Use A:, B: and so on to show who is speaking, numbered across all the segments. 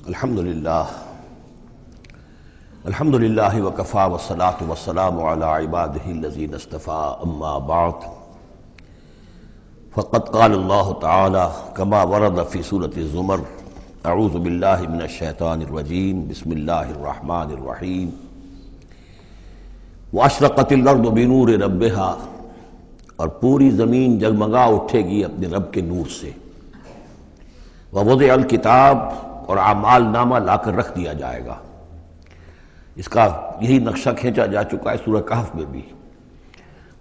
A: الحمدللہ وکفی والصلاة والسلام علی عبادہ الذین اصطفی اما بعد فقد قال اللہ تعالی کما ورد فی سورۃ الزمر اعوذ باللہ من الشیطان الرجیم بسم اللہ الرحمن الرحیم واشرقت الارض بنور ربہا، اور پوری زمین جگمگا اٹھے گی اپنے رب کے نور سے، ووضع الکتاب، اور اعمال نامہ لا کر رکھ دیا جائے گا۔ اس کا یہی نقشہ کھینچا جا چکا ہے سورہ کہف میں بھی۔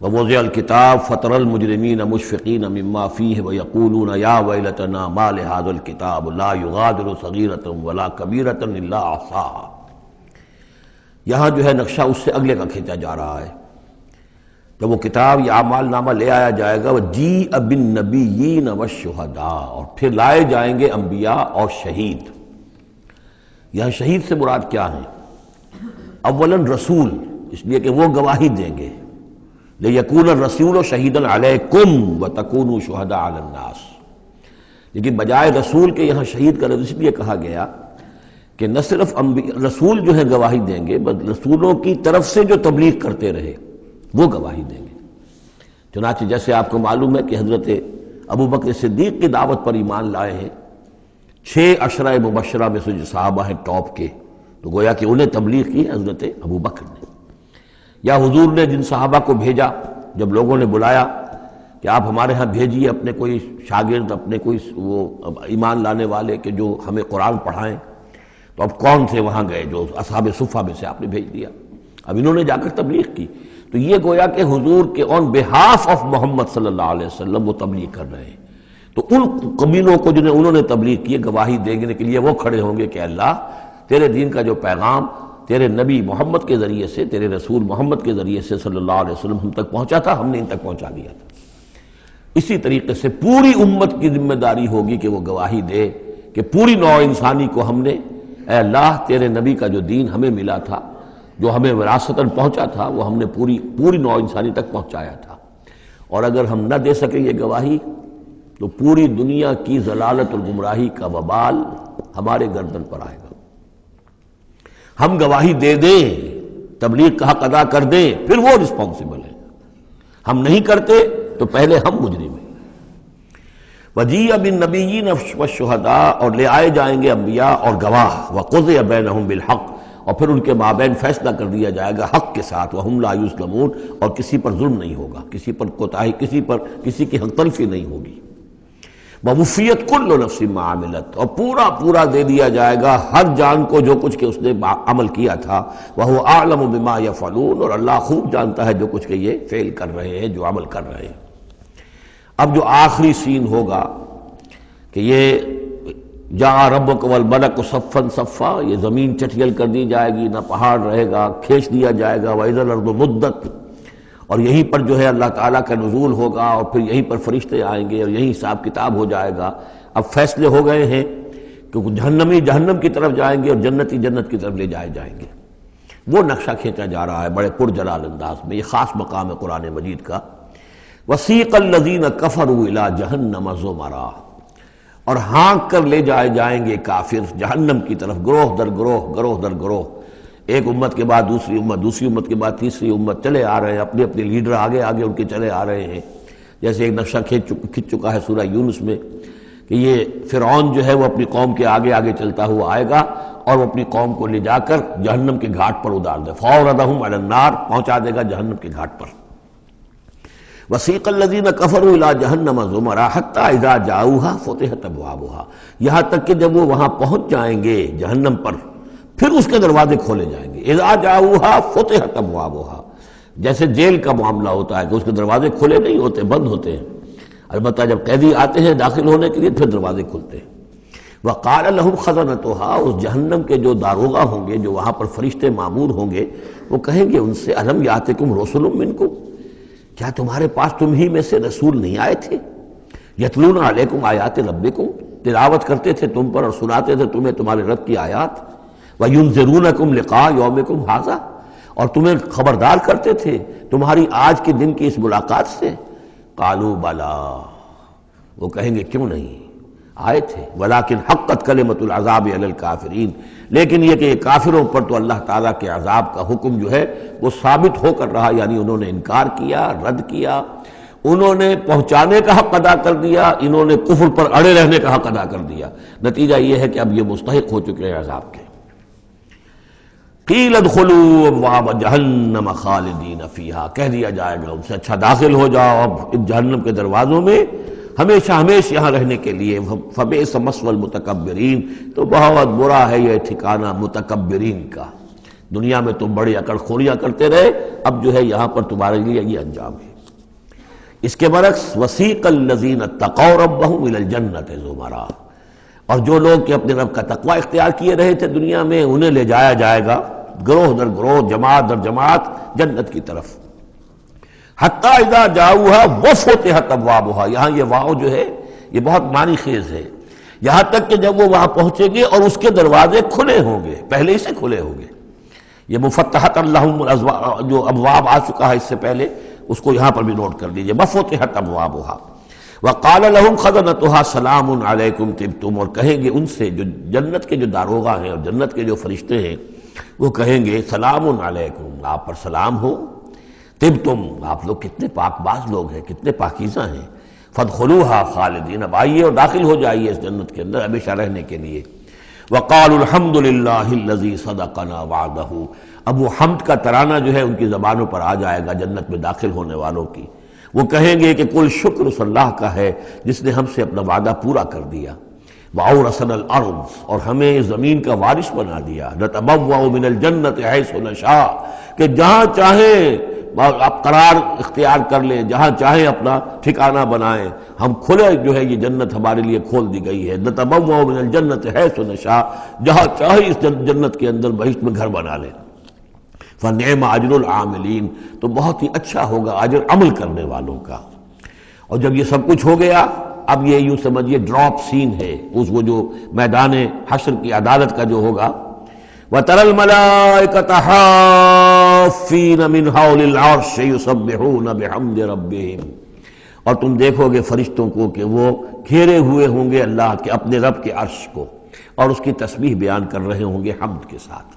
A: ووضع الکتاب فترى المجرمین مشفقین مما فیہ ویقولون یا ویلتنا ما لهذا الکتاب لا یغادر صغیرۃ ولا کبیرۃ الا احصاها۔ یہاں جو ہے نقشہ اس سے اگلے کا کھینچا جا رہا ہے۔ جب وہ کتاب یا اعمال نامہ لے آیا جائے گا، وجیء بالنبیین والشہداء، اور پھر لائے جائیں گے انبیاء اور شہید۔ یہاں شہید سے مراد کیا ہے؟ اولاً رسول، اس لیے کہ وہ گواہی دیں گے، لِيَكُونَ الرَّسُولُ شَهِيدًا عَلَيْكُمْ وَتَكُونُوا شُهَدَاءَ عَلَى النَّاسِ۔ لیکن بجائے رسول کے یہاں شہید کا لفظ اس لیے کہا گیا کہ نہ صرف رسول جو ہے گواہی دیں گے، بلکہ رسولوں کی طرف سے جو تبلیغ کرتے رہے وہ گواہی دیں گے۔ چنانچہ جیسے آپ کو معلوم ہے کہ حضرت ابوبکر صدیق کی دعوت پر ایمان لائے ہیں 6 عشرہ مبشرہ میں سے جو صحابہ ہیں ٹاپ کے، تو گویا کہ انہیں تبلیغ کی ہے حضرت ابوبکر نے۔ یا حضور نے جن صحابہ کو بھیجا، جب لوگوں نے بلایا کہ آپ ہمارے ہاں بھیجیے اپنے کوئی شاگرد، اپنے کوئی وہ ایمان لانے والے کہ جو ہمیں قرآن پڑھائیں، تو اب کون سے وہاں گئے؟ جو اصحاب صفہ میں سے آپ نے بھیج دیا۔ اب انہوں نے جا کر تبلیغ کی، تو یہ گویا کہ حضور کے آن بہاف آف محمد صلی اللہ علیہ وسلم وہ تبلیغ کر رہے ہیں۔ تو ان قبیلوں کو جنہیں انہوں نے تبلیغ کی، گواہی دینے کے لیے وہ کھڑے ہوں گے کہ اللہ تیرے دین کا جو پیغام تیرے نبی محمد کے ذریعے سے، تیرے رسول محمد کے ذریعے سے صلی اللہ علیہ وسلم ہم تک پہنچا تھا، ہم نے ان تک پہنچا دیا تھا۔ اسی طریقے سے پوری امت کی ذمہ داری ہوگی کہ وہ گواہی دے کہ پوری نوع انسانی کو ہم نے، اے اللہ تیرے نبی کا جو دین ہمیں ملا تھا، جو ہمیں وراثتاً پہنچا تھا، وہ ہم نے پوری نوع انسانی تک پہنچایا تھا۔ اور اگر ہم نہ دے سکیں یہ گواہی، تو پوری دنیا کی ضلالت اور گمراہی کا وبال ہمارے گردن پر آئے گا۔ ہم گواہی دے دیں، تبلیغ کا حق ادا کر دیں، پھر وہ رسپانسبل ہے۔ ہم نہیں کرتے تو پہلے ہم مجرم ہیں۔ وجیء بالنبیین والشہداء، اور لے آئے جائیں گے انبیاء اور گواہ، وقضی بینہم بالحق، اور پھر ان کے مابین فیصلہ کر دیا جائے گا حق کے ساتھ، وہم لا یظلمون، اور کسی پر ظلم نہیں ہوگا، کسی پر کوتاہی، کسی کی حق تلفی نہیں ہوگی۔ ووفیت کل نفس ما عملت، اور پورا دے دیا جائے گا ہر جان کو جو کچھ کہ اس نے عمل کیا تھا۔ وہو اعلم بما یفعلون، اور اللہ خوب جانتا ہے جو کچھ کہ یہ فعل کر رہے ہیں، جو عمل کر رہے ہیں۔ اب جو آخری سین ہوگا کہ یہ جاء ربک والملک صفا صفا، یہ زمین چٹیل کر دی جائے گی، نہ پہاڑ رہے گا، کھینچ دیا جائے گا۔ وَإِذَا الْأَرْضُ مُدَّتْ، اور یہیں پر جو ہے اللہ تعالیٰ کا نزول ہوگا، اور پھر یہیں پر فرشتے آئیں گے اور یہیں حساب کتاب ہو جائے گا۔ اب فیصلے ہو گئے ہیں کہ جہنمی جہنم کی طرف جائیں گے اور جنتی جنت کی طرف لے جائے جائیں گے۔ وہ نقشہ کھینچا جا رہا ہے بڑے پرجلال انداز میں۔ یہ خاص مقام ہے قرآن مجید کا۔ وَسِيقَ الَّذِينَ كَفَرُوا إِلَىٰ جَهَنَّمَ زُمَرًا، اور ہانک کر لے جائے جائیں گے کافر جہنم کی طرف، گروہ در گروہ، ایک امت کے بعد دوسری امت، دوسری امت کے بعد تیسری امت، چلے آ رہے ہیں، اپنے لیڈر آگے ان کے چلے آ رہے ہیں۔ جیسے ایک نقشہ کھنچ چکا ہے سورہ یونس میں کہ یہ فرعون جو ہے وہ اپنی قوم کے آگے چلتا ہوا آئے گا، اور وہ اپنی قوم کو لے جا کر جہنم کے گھاٹ پر اتار دے، فَأَوْرَدَهُمْ عَلَى النَّارِ، پہنچا دے گا جہنم کے گھاٹ پر۔ وَسِيقَ الَّذِينَ كَفَرُوا إِلَىٰ جَهَنَّمَ زُمَرًا حَتَّىٰ إِذَا جَاءُوهَا فُتِحَتْ أَبْوَابُهَا، یہاں تک کہ جب وہ وہاں پہنچ جائیں گے جہنم پر، پھر اس کے دروازے کھولے جائیں گے۔ اذا جاؤها فتحت ابوابها، جیسے جیل کا معاملہ ہوتا ہے کہ اس کے دروازے کھلے نہیں ہوتے، بند ہوتے ہیں، البتہ جب قیدی آتے ہیں داخل ہونے کے لیے پھر دروازے کھلتے ہیں۔ وقال لهم خزنتها، اس جہنم کے جو داروغہ ہوں گے، جو وہاں پر فرشتے معمور ہوں گے، وہ کہیں گے ان سے الم یاتکم رسل منکم، کیا تمہارے پاس تم ہی میں سے رسول نہیں آئے تھے؟ یتلون علیکم آیات ربکم، تلاوت کرتے تھے تم پر اور سناتے تھے تمہیں تمہارے رب کی آیات۔ وَيُنذِرُونَكُمْ لِقَاءَ يَوْمِكُمْ هَٰذَا، اور تمہیں خبردار کرتے تھے تمہاری آج کے دن کی اس ملاقات سے۔ قالوا بلا، وہ کہیں گے کیوں نہیں، آئے تھے، ولیکن حقت کلمۃ العذاب علی الکافرین، لیکن یہ کہ کافروں پر تو اللہ تعالیٰ کے عذاب کا حکم جو ہے وہ ثابت ہو کر رہا، یعنی انہوں نے انکار کیا، رد کیا، انہوں نے پہنچانے کا حق ادا کر دیا، انہوں نے کفر پر اڑے رہنے کا حق ادا کر دیا۔ نتیجہ یہ ہے کہ اب یہ مستحق ہو چکے ہیں عذاب کے۔ قیل ادخلوا ابواب جہنم خالدین فیہا، کہہ دیا جائے گا ان سے اچھا داخل ہو جاؤ اب جہنم کے دروازوں میں ہمیشہ ہمیشہ یہاں رہنے کے لیے۔ فبئس مثوى المتکبرین، تو بہت برا ہے یہ ٹھکانہ متکبرین کا، دنیا میں تم بڑی اکڑ خوریاں کرتے رہے، اب جو ہے یہاں پر تمہارے لیے یہ انجام ہے۔ اس کے برعکس وسیق الذین اتقوا ربهم الى الجنۃ زمرا، اور جو لوگ کہ اپنے رب کا تقوی اختیار کیے رہے تھے دنیا میں، انہیں لے جایا جائے گا گروہ در گروہ، جماعت در جماعت جنت کی طرف۔ حتی اذا جاؤوها وفتحت ابوابها، یہاں یہ واو جو ہے یہ بہت معنی خیز ہے، یہاں تک کہ جب وہ وہاں پہنچیں گے اور اس کے دروازے کھلے ہوں گے، پہلے ہی سے کھلے ہوں گے۔ یہ مفتحت اللہم جو ابواب آ چکا ہے اس سے پہلے، اس کو یہاں پر بھی نوٹ کر لیجئے، وفتحت ابوابها وقال لهم خزنتها سلام علیکم طبتم، اور کہیں گے ان سے جو جنت کے جو داروغہ ہیں اور جنت کے جو فرشتے ہیں، وہ کہیں گے سلام علیکم، آپ پر سلام ہو، طبتم، آپ لوگ کتنے پاک باز لوگ ہیں، کتنے پاکیزہ ہیں، فادخلوها خالدین، اب آئیے اور داخل ہو جائیے اس جنت کے اندر ہمیشہ رہنے کے لیے۔ وقالوا الحمد للہ الذی صدقنا وعدہ، اب وہ حمد کا ترانہ جو ہے ان کی زبانوں پر آ جائے گا جنت میں داخل ہونے والوں کی، وہ کہیں گے کہ کل شکر اس اللہ کا ہے جس نے ہم سے اپنا وعدہ پورا کر دیا۔ وَأَوْرَثَنَا الْأَرْضَ، اور ہمیں زمین کا وارث بنا دیا، نَتَبَوَّأُ مِنَ الْجَنَّةِ حَيْثُ نَشَاءُ، کہ جہاں چاہیں آپ قرار اختیار کر لیں، جہاں چاہیں اپنا ٹھکانہ بنائیں، ہم کھلے جو ہے یہ جنت ہمارے لیے کھول دی گئی ہے، نَتَبَوَّأُ مِنَ الْجَنَّةِ حَيْثُ نَشَاءُ، جہاں چاہیں اس جنت کے اندر بہشت میں گھر بنا لیں۔ فَنِعْمَ أَجْرُ الْعَامِلِينَ، تو بہت ہی اچھا ہوگا اجر عمل کرنے والوں کا۔ اور جب یہ سب کچھ ہو گیا، اب یہ یوں سمجھیے ڈراپ سین ہے اس وہ جو میدان حشر کی عدالت کا جو ہوگا۔ وَتَرَى الْمَلَائِكَةَ حَافِّينَ مِنْ حَوْلِ الْعَرْشِ يُسَبِّحُونَ بِحَمْدِ رَبِّهِمْ، اور تم دیکھو گے فرشتوں کو کہ وہ گھیرے ہوئے ہوں گے اللہ کے اپنے رب کے عرش کو، اور اس کی تسبیح بیان کر رہے ہوں گے حمد کے ساتھ۔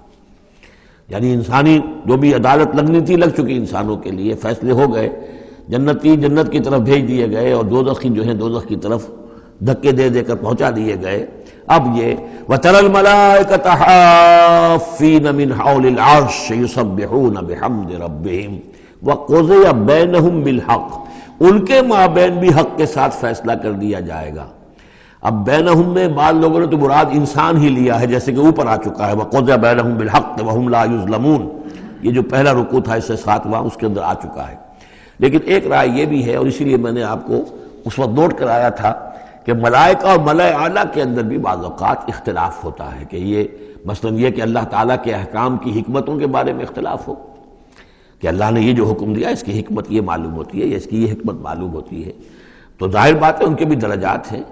A: یعنی انسانی جو بھی عدالت لگنی تھی لگ چکی، انسانوں کے لیے فیصلے ہو گئے، جنتی جنت کی طرف بھیج دیے گئے اور دوزخی جو ہیں دوزخ کی طرف دھکے دے دے کر پہنچا دیے گئے۔ اب یہ وَتَرَى الْمَلَائِكَةَ حَافِّينَ مِنْ حَوْلِ الْعَرْشِ يُسَبِّحُونَ بِحَمْدِ رَبِّهِمْ وَقُضِيَ بَيْنَهُمْ بِالْحَقِّ، ان کے مابین بھی حق کے ساتھ فیصلہ کر دیا جائے گا۔ اب بینہم میں بعض لوگوں نے تو مراد انسان ہی لیا ہے، جیسے کہ اوپر آ چکا ہے وَقُضِيَ بَيْنَهُمْ بِالْحَقِّ وَهُمْ لَا يُظْلَمُونَ، یہ جو پہلا رکوع تھا اس سے 7واں اس کے اندر آ چکا ہے۔ لیکن ایک رائے یہ بھی ہے، اور اسی لیے میں نے آپ کو اس وقت نوٹ کرایا تھا کہ ملائکہ اور ملائے اعلیٰ کے اندر بھی بعض اوقات اختلاف ہوتا ہے، کہ یہ مثلا یہ کہ اللہ تعالیٰ کے احکام کی حکمتوں کے بارے میں اختلاف ہو، کہ اللہ نے یہ جو حکم دیا اس کی حکمت یہ معلوم ہوتی ہے یا اس کی یہ حکمت معلوم ہوتی ہے، تو ظاہر بات ہے ان کے بھی درجات ہیں،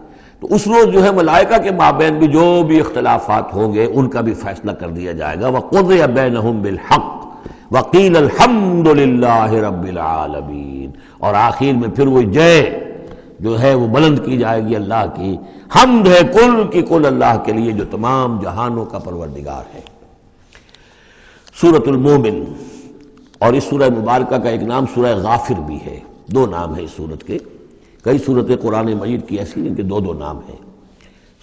A: تو اس روز جو ہے ملائکہ کے مابین بھی جو بھی اختلافات ہوں گے ان کا بھی فیصلہ کر دیا جائے گا۔ وَقُضِيَ بَيْنَهُمْ بِالْحَقِّ وَقِيلَ الْحَمْدُ لِلَّهِ رَبِّ الْعَالَمِينَ، اور آخر میں پھر وہ جے جو ہے وہ بلند کی جائے گی اللہ کی، حمد ہے کل کی کل اللہ کے لیے جو تمام جہانوں کا پروردگار ہے۔ سورۃ المومن، اور اس سورہ مبارکہ کا ایک نام سورہ غافر بھی ہے، دو نام ہیں اس سورت کے، کئی سورتیں قرآن مجید کی ایسی ہیں کہ دو دو نام ہیں۔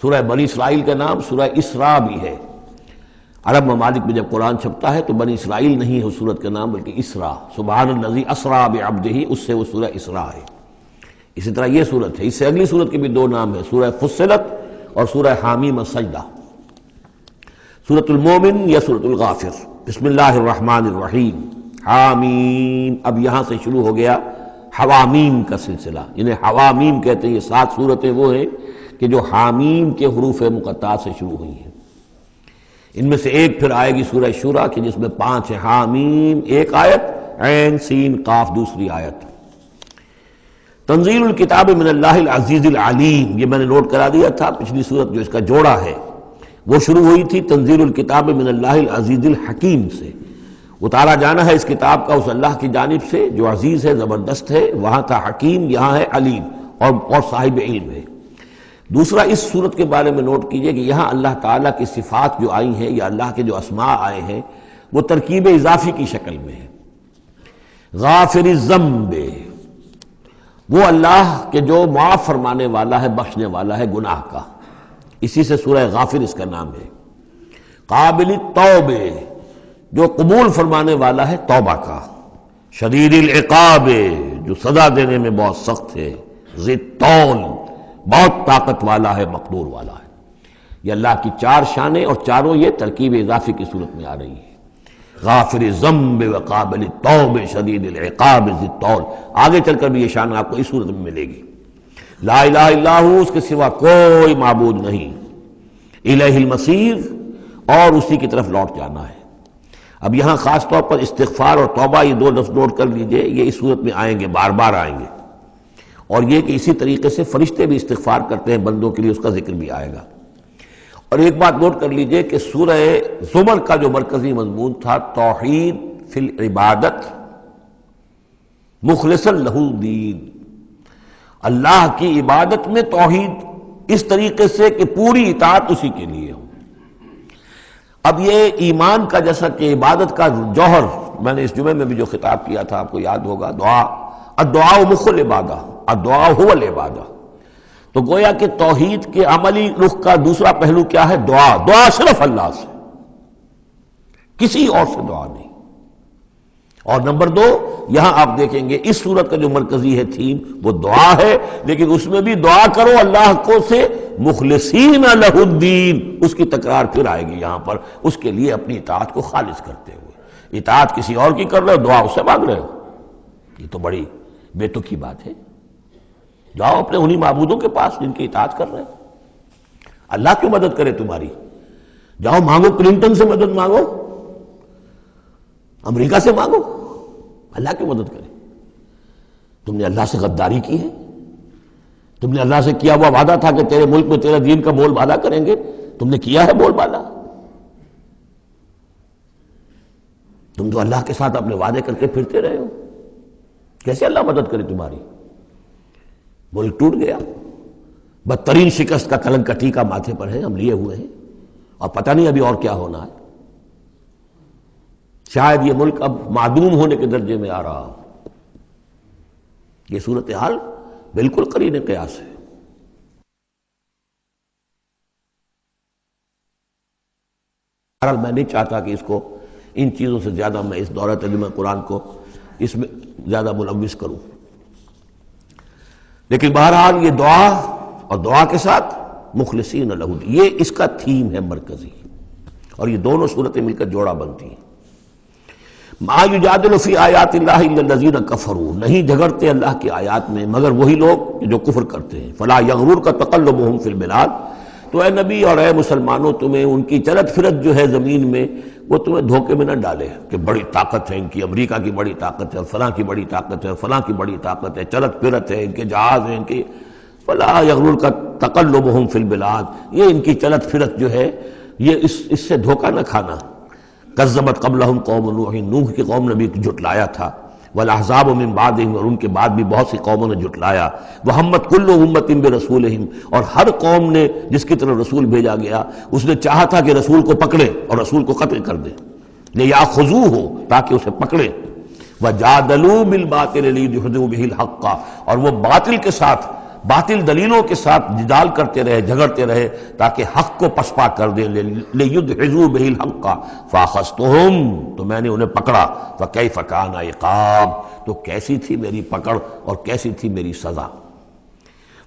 A: سورہ بنی اسرائیل کا نام سورہ اسراء بھی ہے، عرب ممالک میں جب قرآن چھپتا ہے تو بنی اسرائیل نہیں ہے اس سورت کا نام بلکہ اسراء، سبحان الذی اسریٰ بعبدہ، اس سے وہ سورہ اسراء ہے۔ اسی طرح یہ سورت ہے، اس سے اگلی سورت کے بھی دو نام ہیں، سورہ فصلت اور سورہ حامیم السجدہ۔ سورۃ المومن یا سورۃ الغافر۔ بسم اللہ الرحمن الرحیم، حامیم، اب یہاں سے شروع ہو گیا حوامیم کا سلسلہ، انہیں حوامیم کہتے ہیں۔ یہ 7 سورتیں وہ ہیں کہ جو حامیم کے حروف مقطعات سے شروع ہوئی ہیں، ان میں سے ایک پھر آئے گی سورہ شورى کہ جس میں 5 ہیں، حامیم ایک آیت، عین سین قاف دوسری آیت۔ تنزیل الکتاب من اللہ العزیز العلیم، یہ میں نے نوٹ کرا دیا تھا، پچھلی سورت جو اس کا جوڑا ہے وہ شروع ہوئی تھی تنزیل الکتاب من اللہ العزیز الحکیم سے، اتارا جانا ہے اس کتاب کا اس اللہ کی جانب سے جو عزیز ہے، زبردست ہے، وہاں تھا حکیم، یہاں ہے علیم اور صاحب علم ہے۔ دوسرا اس صورت کے بارے میں نوٹ کیجئے کہ یہاں اللہ تعالیٰ کی صفات جو آئی ہیں یا اللہ کے جو اسماء آئے ہیں وہ ترکیب اضافی کی شکل میں ہے۔ غافر الذنب، وہ اللہ کہ جو معاف فرمانے والا ہے، بخشنے والا ہے گناہ کا، اسی سے سورہ غافر اس کا نام ہے۔ قابل التوب، جو قبول فرمانے والا ہے توبہ کا۔ شدید العقاب، جو سزا دینے میں بہت سخت ہے۔ ذی الطول، بہت طاقت والا ہے، مقدور والا ہے۔ یہ اللہ کی چار شانیں اور چاروں یہ ترکیب اضافی کی صورت میں آ رہی ہے۔ غافر الذنب وقابل التوب شدید العقاب ذی الطول، آگے چل کر بھی یہ شان آپ کو اس صورت میں ملے گی۔ لا الہ الا ہو، اس کے سوا کوئی معبود نہیں۔ الیہ المصیر، اور اسی کی طرف لوٹ جانا ہے۔ اب یہاں خاص طور پر استغفار اور توبہ، یہ دو لفظ نوٹ کر لیجئے، یہ اس صورت میں آئیں گے، بار بار آئیں گے۔ اور یہ کہ اسی طریقے سے فرشتے بھی استغفار کرتے ہیں بندوں کے لیے، اس کا ذکر بھی آئے گا۔ اور ایک بات نوٹ کر لیجئے کہ سورہ زمر کا جو مرکزی مضمون تھا توحید فی العبادت مخلصا لہ الدین، اللہ کی عبادت میں توحید اس طریقے سے کہ پوری اطاعت اسی کے لیے ہو۔ اب یہ ایمان کا جیسا کہ عبادت کا جوہر، میں نے اس جمعے میں بھی جو خطاب کیا تھا آپ کو یاد ہوگا، دعا، الدعاء مخ العبادہ، الدعاء هو العبادہ، تو گویا کہ توحید کے عملی رخ کا دوسرا پہلو کیا ہے؟ دعا۔ دعا صرف اللہ سے، کسی اور سے دعا نہیں۔ اور نمبر دو، یہاں آپ دیکھیں گے اس صورت کا جو مرکزی ہے تھیم وہ دعا ہے، لیکن اس میں بھی دعا کرو اللہ کو سے مخلصین لہ الدین، اس کی تکرار پھر آئے گی یہاں پر، اس کے لیے اپنی اطاعت کو خالص کرتے ہوئے۔ اطاعت کسی اور کی کر رہے ہو، دعا اس سے مانگ رہے ہو، یہ تو بڑی بے تکی بات ہے۔ جاؤ اپنے انہی معبودوں کے پاس جن کی اطاعت کر رہے ہیں۔ اللہ کیوں مدد کرے تمہاری؟ جاؤ مانگو، کلنٹن سے مدد مانگو، امریکہ سے مانگو، اللہ کیوں مدد کرے؟ تم نے اللہ سے غداری کی ہے، تم نے اللہ سے کیا ہوا وعدہ تھا کہ تیرے ملک میں تیرے دین کا بول بالا کریں گے، تم نے کیا ہے بول بالا؟ تم تو اللہ کے ساتھ اپنے وعدے کر کے پھرتے رہے ہو، کیسے اللہ مدد کرے تمہاری؟ ملک ٹوٹ گیا، بدترین شکست کا کلنک ٹیکا ماتھے پر ہے، ہم لیے ہوئے ہیں، اور پتہ نہیں ابھی اور کیا ہونا ہے۔ شاید یہ ملک اب معدوم ہونے کے درجے میں آ رہا ہو۔ یہ صورتحال بالکل قرین قیاس ہے۔ بہرحال میں نہیں چاہتا کہ اس کو ان چیزوں سے زیادہ میں اس دورہ ترجمہ قرآن کو اس میں زیادہ ملوث کروں، لیکن بہرحال یہ دعا اور دعا کے ساتھ مخلصین لہ الدین، یہ اس کا تھیم ہے مرکزی، اور یہ دونوں صورتیں مل کر جوڑا بنتی ہیں۔ ما یجادل فی آیات اللہ الا الذین کفروا، نہیں جھگڑتے اللہ کی آیات میں مگر وہی لوگ جو کفر کرتے ہیں۔ فلا یغررک تقلبهم فی البلاد، تو اے نبی اور اے مسلمانوں تمہیں ان کی چلت پھرت جو ہے زمین میں وہ تمہیں دھوکے میں نہ ڈالے کہ بڑی طاقت ہے ان کی، امریکہ کی بڑی طاقت ہے، فلاں کی بڑی طاقت ہے، فلاں کی بڑی طاقت ہے، چلت پھرت ہے، ان کے جہاز ہیں، ان کی فلا یغررک تقلبهم فی البلاد، یہ ان کی چلت پھرت جو ہے یہ اس سے دھوکہ نہ کھانا۔ کذبت قبلہم قوم نوح، نوح کی قوم نے بھی جھٹلایا تھا، والاحزاب من بعدہم، اور ان کے بعد بھی بہت سی قوموں نے جھٹلایا، وہمت کل امت برسولہم، اور ہر قوم نے جس کی طرف رسول بھیجا گیا اس نے چاہا تھا کہ رسول کو پکڑے اور رسول کو قتل کر دے، لیاخذوہ، تاکہ اسے پکڑے، وجادلوا بالباطل لیدحضوا بہ الحق، اور وہ باطل کے ساتھ، باطل دلیلوں کے ساتھ جدال کرتے رہے، جھگڑتے رہے تاکہ حق کو پسپا کر دیں، لیدحضوا بہ الحق، فاخذتہم، تو میں نے انہیں پکڑا، فکیف کان عقاب، تو کیسی تھی میری پکڑ اور کیسی تھی میری سزا۔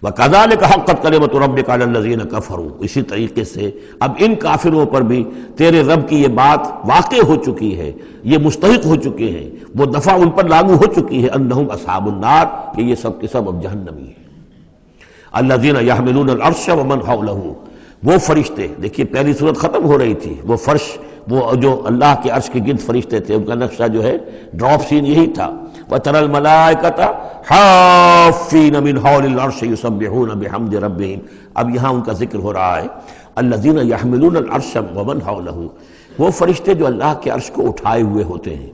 A: وَكَذَلِكَ حَقَّتْ كَلِمَةُ رَبِّكَ عَلَى الَّذِينَ كَفَرُوا، اسی طریقے سے اب ان کافروں پر بھی تیرے رب کی یہ بات واقع ہو چکی ہے، یہ مستحق ہو چکے ہیں، وہ دفعہ ان پر لاگو ہو چکی ہے، انہم اصحاب النار، کہ یہ سب کے سب اب جہنمی ہیں۔ الذین یحملون العرش ومن حولہ، وہ فرشتے، دیکھیے پہلی صورت ختم ہو رہی تھی، وہ فرش، وہ جو اللہ کے عرش کے گرد فرشتے تھے، ان کا نقشہ جو ہے ڈراپ سین یہی تھا، وَتَرَى الْمَلَائِكَةَ حَافِّينَ مِنْ حَوْلِ الْعَرْشِ يُسَبِّحُونَ بِحَمْدِ رَبِّهِمْ، اب یہاں ان کا ذکر ہو رہا ہے، الذین یحملون العرش ومن حولہ، وہ فرشتے جو اللہ کے عرش کو اٹھائے ہوئے ہوتے ہیں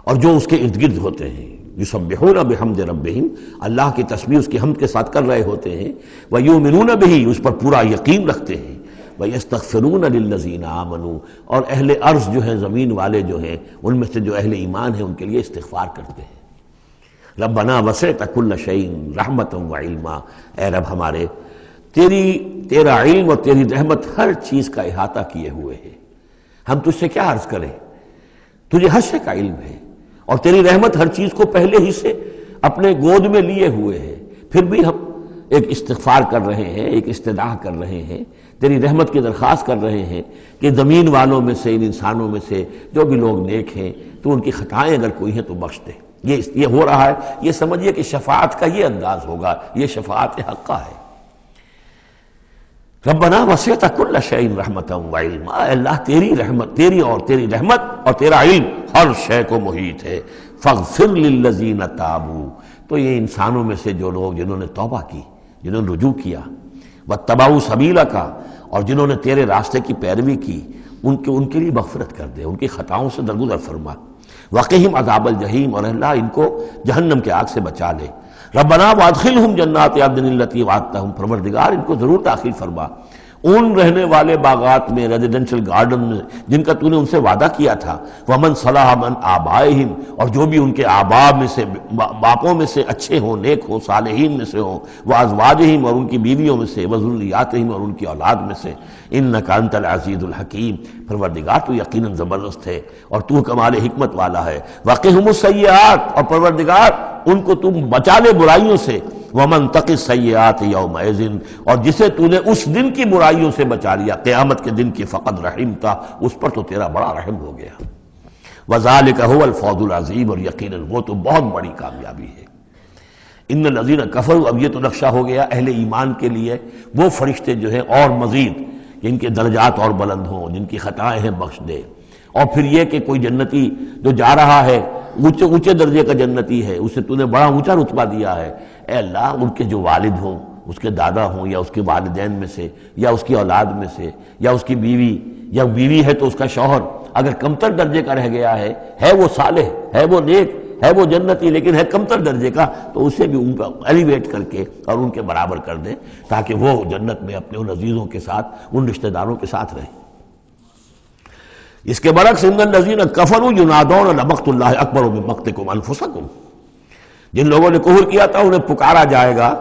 A: اور جو اس کے ارد گرد ہوتے ہیں، یسبحون بحمد ربہم، اللہ کی تسبیح اس کی حمد کے ساتھ کر رہے ہوتے ہیں، ویؤمنون بہ، اس پر پورا یقین رکھتے ہیں، ویستغفرون للذین آمنوا، اور اہل ارض جو ہیں، زمین والے جو ہیں، ان میں سے جو اہل ایمان ہیں ان کے لیے استغفار کرتے ہیں۔ ربنا وسعت کل شیء رحمتا وعلما، اے رب ہمارے، تیرا علم اور تیری رحمت ہر چیز کا احاطہ کیے ہوئے ہے، ہم تجھ سے کیا عرض کریں، تجھے ہر شے کا علم ہے، اور تیری رحمت ہر چیز کو پہلے ہی سے اپنے گود میں لیے ہوئے ہے، پھر بھی ہم ایک استغفار کر رہے ہیں، ایک استدعا کر رہے ہیں، تیری رحمت کی درخواست کر رہے ہیں کہ زمین والوں میں سے، ان انسانوں میں سے جو بھی لوگ نیک ہیں، تو ان کی خطائیں اگر کوئی ہیں تو بخش دے۔ یہ ہو رہا ہے، یہ سمجھیے کہ شفاعت کا یہ انداز ہوگا، یہ شفاعت حقہ ہے۔ ربنا وسعت کل شیء رحمتا وعلما، اے اللہ تیری رحمت، تیری رحمت اور تیرا علم ہر شے کو محیط ہے۔ فاغفر للذین تابوا، تو یہ انسانوں میں سے جو لوگ جنہوں نے توبہ کی، جنہوں نے رجوع کیا، واتبعوا سبیلک، اور جنہوں نے تیرے راستے کی پیروی کی، ان کے لیے مغفرت کر دے، ان کی خطاؤں سے درگزر فرما۔ وقہم عذاب الجحیم، اور اللہ ان کو جہنم کے آگ سے بچا لے۔ ربنا وادخلہم جنات عدن التی وعدتہم، پروردگار ان کو ضرور داخل فرما ان رہنے والے باغات میں، ریزیڈنشل گارڈن میں جن کا تو نے ان سے وعدہ کیا تھا۔ ومن صلح من آبائہم، اور جو بھی ان کے آباء میں سے، باپوں میں سے اچھے ہوں، نیک ہوں، صالحین میں سے ہوں، وازواجہم، اور ان کی بیویوں میں سے، وذریاتہم، اور ان کی اولاد میں سے۔ انک انت العزیز الحکیم، پروردگار تو یقیناً زبردست ہے اور تو کمال حکمت والا ہے۔ وقہم السیئات، اور پروردگار ان کو تم بچا لے برائیوں سے۔ ومن تق السیئات یومئذ، اور جسے تو نے اس دن کی برائیوں سے بچا لیا، قیامت کے دن کی، فقد رحمتا، اس پر تو تیرا بڑا رحم ہو گیا۔ وذالک هو الفوز العظیم، اور یقیناً وہ تو بہت بڑی کامیابی ہے۔ ان الذین کفروا، اب یہ تو نقشہ ہو گیا اہل ایمان کے لیے، وہ فرشتے جو ہیں اور مزید جن کے درجات اور بلند ہوں، جن کی خطائیں ہیں بخش دے۔ اور پھر یہ کہ کوئی جنتی جو جا رہا ہے اونچے درجے کا جنتی ہے، اسے تو نے بڑا اونچا رتبہ دیا ہے، اے اللہ ان کے جو والد ہوں، اس کے دادا ہوں، یا اس کے والدین میں سے، یا اس کی اولاد میں سے، یا اس کی بیوی، یا بیوی ہے تو اس کا شوہر اگر کمتر درجے کا رہ گیا ہے وہ صالح، ہے وہ نیک، ہے وہ جنتی، لیکن ہے کمتر درجے کا، تو اسے بھی ان پر ایلیویٹ کر کے اور ان کے برابر کر دیں، تاکہ وہ جنت میں اپنے ان عزیزوں کے ساتھ، ان رشتہ داروں کے ساتھ رہیں۔ اس کے برعکس ان الذین کفروا ینادون لمقت اللہ اکبر من مقتکم انفسکم، جن لوگوں نے کفر کیا تھا انہیں پکارا جائے گا،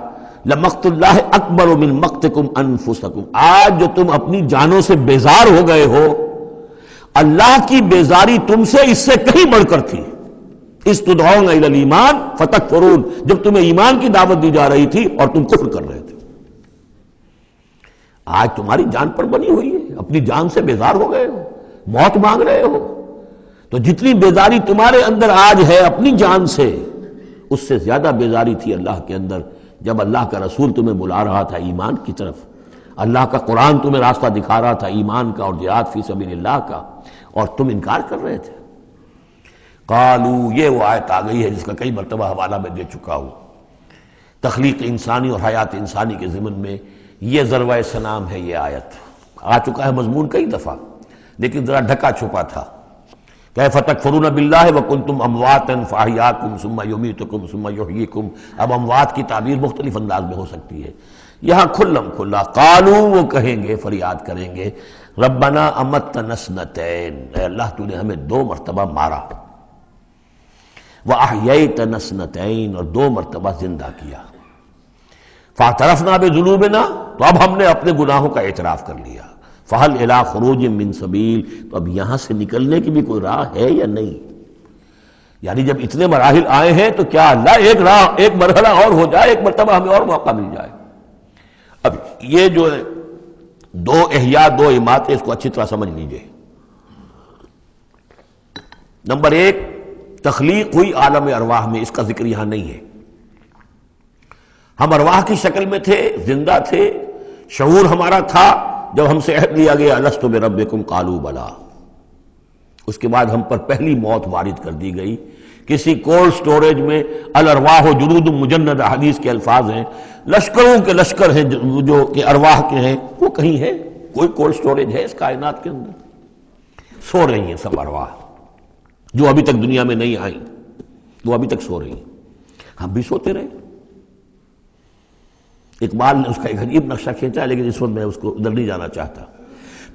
A: لمقت اللہ اکبر من مقتکم انفسکم، آج جو تم اپنی جانوں سے بیزار ہو گئے ہو، اللہ کی بیزاری تم سے اس سے کہیں بڑھ کر تھی۔ اس تدعون الی الایمان فتکفرون، جب تمہیں ایمان کی دعوت دی جا رہی تھی اور تم کفر کر رہے تھے۔ آج تمہاری جان پر بنی ہوئی ہے، اپنی جان سے بیزار ہو گئے ہو، موت مانگ رہے ہو، تو جتنی بیزاری تمہارے اندر آج ہے اپنی جان سے، اس سے زیادہ بیزاری تھی اللہ کے اندر جب اللہ کا رسول تمہیں بلا رہا تھا ایمان کی طرف، اللہ کا قرآن تمہیں راستہ دکھا رہا تھا ایمان کا اور جہاد فی سبیل اللہ کا، اور تم انکار کر رہے تھے۔ قالو، یہ وہ آیت آ گئی ہے جس کا کئی مرتبہ حوالہ میں دے چکا ہوں، تخلیق انسانی اور حیات انسانی کے ضمن میں یہ ذروۂ سنام ہے۔ یہ آیت آ چکا ہے مضمون کئی دفعہ، لیکن ذرا ڈھکا چھپا تھا۔ کیف تکفرون باللہ وکنتم امواتا فاحیاکم ثم یمیتکم ثم یحییکم، اب اموات کی تعبیر مختلف انداز میں ہو سکتی ہے، یہاں کھلم کھلا قالو، وہ کہیں گے، فریاد کریں گے، ربنا امتنا اثنتین، اے اللہ تو نے ہمیں 2 مرتبہ مارا، وَأَحْيَيْتَنَا اثْنَتَيْنِ، اور 2 مرتبہ زندہ کیا، فَاعْتَرَفْنَا بِذُنُوبِنَا، تو اب ہم نے اپنے گناہوں کا اعتراف کر لیا، فَهَلْ إِلَىٰ خُرُوجٍ مِّن سَبِيلٍ، تو اب یہاں سے نکلنے کی بھی کوئی راہ ہے یا نہیں؟ یعنی جب اتنے مراحل آئے ہیں تو کیا اللہ ایک مرحلہ اور ہو جائے، ایک مرتبہ ہمیں اور موقع مل جائے۔ اب یہ جو 2 احیاء 2 اماتیں، اس کو اچھی طرح سمجھ لیجئے۔ نمبر 1، تخلیق ہوئی عالم ارواح میں، اس کا ذکر یہاں نہیں ہے۔ ہم ارواح کی شکل میں تھے، زندہ تھے، شعور ہمارا تھا، جب ہم سے عہد لیا گیا الست بربکم قالوا بلا، اس کے بعد ہم پر پہلی موت وارد کر دی گئی، کسی کولڈ سٹوریج میں، الارواح جنود مجندہ، حدیث کے الفاظ ہیں، لشکروں کے لشکر ہیں جو کہ ارواح کے ہیں، وہ کہیں ہے، کوئی کولڈ سٹوریج ہے اس کائنات کے اندر؟ سو رہی ہیں سب ارواح جو ابھی تک دنیا میں نہیں آئیں، وہ ابھی تک سو رہی ہیں۔ ہم بھی سوتے رہے۔ اقبال نے اس کا ایک عجیب نقشہ کھینچا، لیکن اس وقت میں اس کو ادھر نہیں جانا چاہتا۔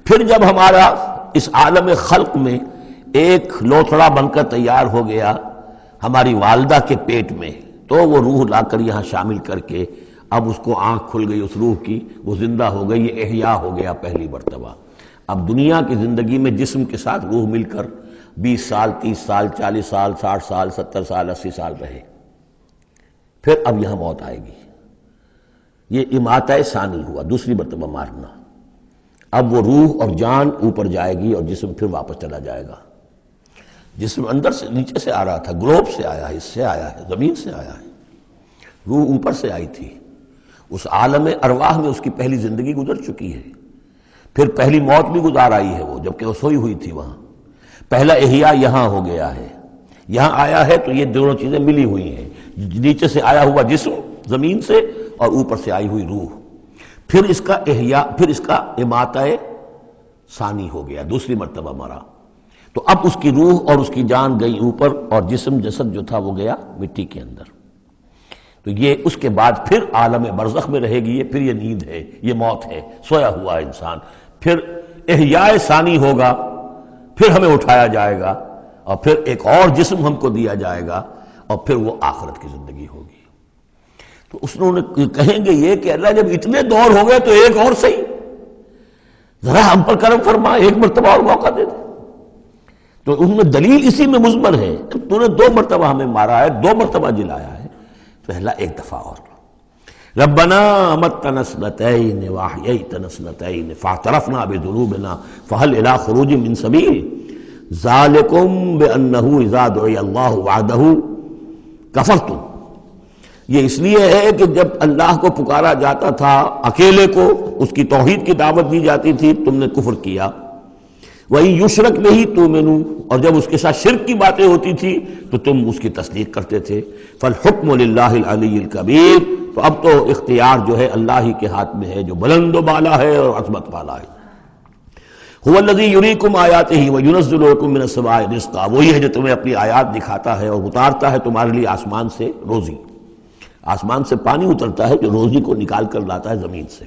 A: پھر جب ہمارا اس عالم خلق میں ایک لوتھڑا بن کر تیار ہو گیا ہماری والدہ کے پیٹ میں، تو وہ روح لا کر یہاں شامل کر کے اب اس کو آنکھ کھل گئی اس روح کی، وہ زندہ ہو گئی، یہ احیاء ہو گیا پہلی مرتبہ۔ اب دنیا کی زندگی میں جسم کے ساتھ روح مل کر 20 سال 30 سال 40 سال 60 سال 70 سال 80 سال رہے، پھر اب یہاں موت آئے گی۔ یہ اماتہ ثانی ہوا، دوسری مرتبہ مارنا۔ اب وہ روح اور جان اوپر جائے گی اور جسم پھر واپس چلا جائے گا۔ جسم اندر سے نیچے سے آ رہا تھا، گلوب سے آیا ہے، اس سے آیا ہے، زمین سے آیا ہے، روح اوپر سے آئی تھی۔ اس عالم ارواح میں اس کی پہلی زندگی گزر چکی ہے، پھر پہلی موت بھی گزار آئی ہے وہ، جبکہ وہ سوئی ہوئی تھی وہاں۔ پہلا احیاء یہاں ہو گیا ہے، یہاں آیا ہے تو یہ دونوں چیزیں ملی ہوئی ہیں، نیچے سے آیا ہوا جسم زمین سے اور اوپر سے آئی ہوئی روح۔ پھر اس کا احیاء، پھر اس کا اماتہ ثانی ہو گیا، دوسری مرتبہ مرا، تو اب اس کی روح اور اس کی جان گئی اوپر اور جسم جسد جو تھا وہ گیا مٹی کے اندر۔ تو یہ اس کے بعد پھر عالم برزخ میں رہے گی، یہ پھر یہ نیند ہے، یہ موت ہے، سویا ہوا انسان۔ پھر احیاء ثانی ہوگا، پھر ہمیں اٹھایا جائے گا اور پھر ایک اور جسم ہم کو دیا جائے گا اور پھر وہ آخرت کی زندگی ہوگی۔ تو اس نے کہیں گے یہ کہ اللہ جب اتنے دور ہو گئے تو ایک اور صحیح، ذرا ہم پر کرم فرما، ایک مرتبہ اور موقع دے دے۔ تو ان میں دلیل اسی میں مضمر ہے، تو نے 2 مرتبہ ہمیں مارا ہے، 2 مرتبہ جلایا ہے، تو اللہ ایک دفعہ اور۔ ربنا امتنا اثنتین واحییتنا اثنتین فاعترفنا بذنوبنا فهل الى خروج من سبیل ذالکم بانہ اذا دعی اللہ وحدہ کفرتم۔ یہ اس لیے ہے کہ جب اللہ کو پکارا جاتا تھا اکیلے کو، اس کی توحید کی دعوت دی جاتی تھی، تم نے کفر کیا۔ وَإِن یشرک بہ تؤمنوا، اور جب اس کے ساتھ شرک کی باتیں ہوتی تھی تو تم اس کی تصدیق کرتے تھے۔ فالحکم للہ العلی الکبیر، تو اب تو اختیار جو ہے اللہ ہی کے ہاتھ میں ہے، جو بلند و بالا ہے اور عظمت والا ہے۔ هو الذی یریکم آیاتہ وینزل لکم من السماء رزقا، وہی ہے جو تمہیں اپنی آیات دکھاتا ہے اور اتارتا ہے تمہارے لیے آسمان سے روزی، آسمان سے پانی اترتا ہے جو روزی کو نکال کر لاتا ہے زمین سے۔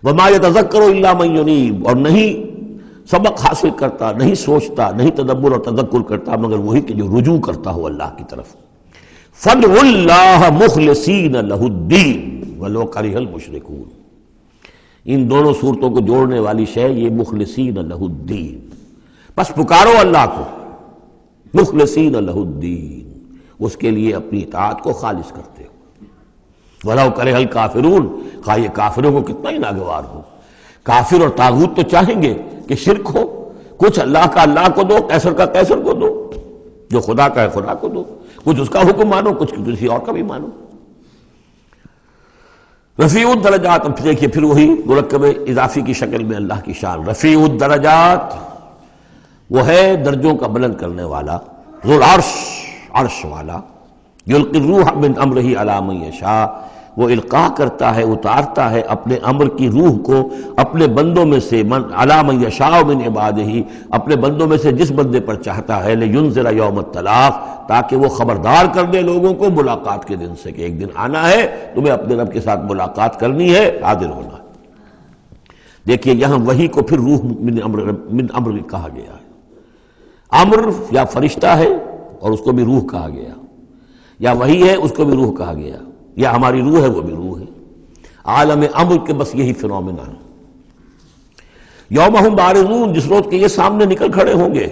A: وما یتذکر الا من ینیب، اور نہیں سبق حاصل کرتا، نہیں سوچتا، نہیں تدبر اور تذکر کرتا مگر وہی کہ جو رجوع کرتا ہو اللہ کی طرف۔ فادعوا اللہ مخلصین لہ الدین ولو کرہ المشرکون، ان دونوں صورتوں کو جوڑنے والی شے یہ مخلصین لہ الدین، بس پکارو اللہ کو مخلصین لہ الدین، اس کے لیے اپنی اطاعت کو خالص کرتے ہو۔ وَلَوْ كَرِهَ الْكَافِرُونَ، خواہ یہ کافروں کو کتنا ہی ناگوار ہو۔ کافر اور طاغوت تو چاہیں گے کہ شرک ہو، کچھ اللہ کا اللہ کو دو، کیسر کا کیسر کو دو، جو خدا کا ہے خدا کو دو، کچھ اس کا حکم مانو، کچھ کسی اور کا بھی مانو۔ رفیع الدرجات، اب دیکھیے پھر وہی مرکب اضافی کی شکل میں اللہ کی شان، رفیع الدرجات، وہ ہے درجوں کا بلند کرنے والا، ذو العرش، عرش والا، یلقی الروح من امرہ علی من یشاء، وہ القاء کرتا ہے، اتارتا ہے اپنے امر کی روح کو اپنے بندوں میں سے، علی من یشاء من عبادہ، اپنے بندوں میں سے جس بندے پر چاہتا ہے، لینذر یوم الطلاق، تاکہ وہ خبردار کر دے لوگوں کو ملاقات کے دن سے کہ ایک دن آنا ہے، تمہیں اپنے رب کے ساتھ ملاقات کرنی ہے، حاضر ہونا ہے۔ دیکھیے یہاں وحی کو پھر روح من امر کہا گیا ہے۔ امر یا فرشتہ ہے اور اس کو بھی روح کہا گیا، یا وحی ہے اس کو بھی روح کہا گیا، یا ہماری روح ہے وہ بھی روح ہے۔ عالم امر کے بس یہی فنومینا ہے۔ یوم ہم بارزون، جس روز کے یہ سامنے نکل کھڑے ہوں گے،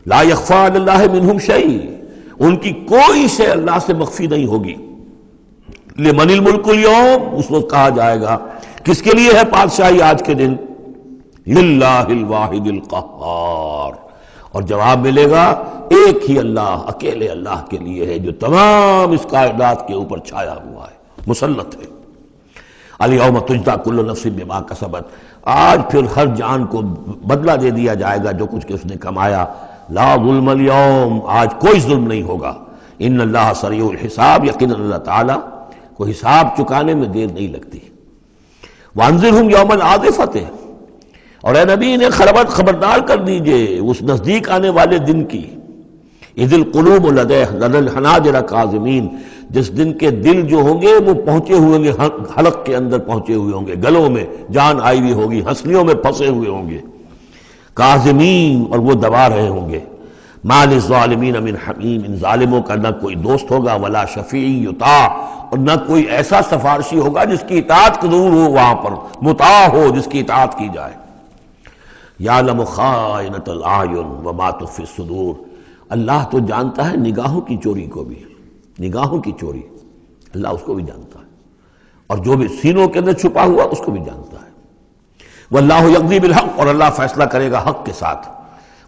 A: لا یخفی علی اللہ منہم شیء، ان کی کوئی شے اللہ سے مخفی نہیں ہوگی۔ لمن الملک اليوم، اس وقت کہا جائے گا کس کے لیے ہے بادشاہی آج کے دن؟ للہ الواحد القہار، اور جواب ملے گا ایک ہی اللہ، اکیلے اللہ کے لیے ہے جو تمام اس کائنات کے اوپر چھایا ہوا ہے، مسلط ہے۔ الیوم تجزی کل نفس بما کسبت، آج پھر ہر جان کو بدلہ دے دیا جائے گا جو کچھ کہ اس نے کمایا۔ لا ظلم اليوم، آج کوئی ظلم نہیں ہوگا۔ ان اللہ سریع الحساب، یقینا اللہ تعالیٰ کو حساب چکانے میں دیر نہیں لگتی۔ وانذرہم یوم العاصفۃ، اور اے نبی انہیں خبردار کر دیجئے اس نزدیک آنے والے دن کی، اذ القلوب لدى الحناجر کاظمین، جس دن کے دل جو ہوں گے وہ پہنچے ہوئے ہوں گے، حلق کے اندر پہنچے ہوئے ہوں گے، گلوں میں جان آئی ہوئی ہوگی، ہنسلیوں میں پھنسے ہوئے ہوں گے، کاظمین، اور وہ دبا رہے ہوں گے۔ ما للظالمین من حمیم، ان ظالموں کا نہ کوئی دوست ہوگا، ولا شفیع یطاع، اور نہ کوئی ایسا سفارشی ہوگا جس کی اطاعت قدور ہو، وہاں پر مطاع ہو، جس کی اطاعت کی جائے۔ یعلم خائنۃ الاعین وما تخفی الصدور، اللہ تو جانتا ہے نگاہوں کی چوری کو بھی، نگاہوں کی چوری اللہ اس کو بھی جانتا ہے، اور جو بھی سینوں کے اندر چھپا ہوا اس کو بھی جانتا ہے۔ واللہ یقضی بالحق، اور اللہ فیصلہ کرے گا حق کے ساتھ۔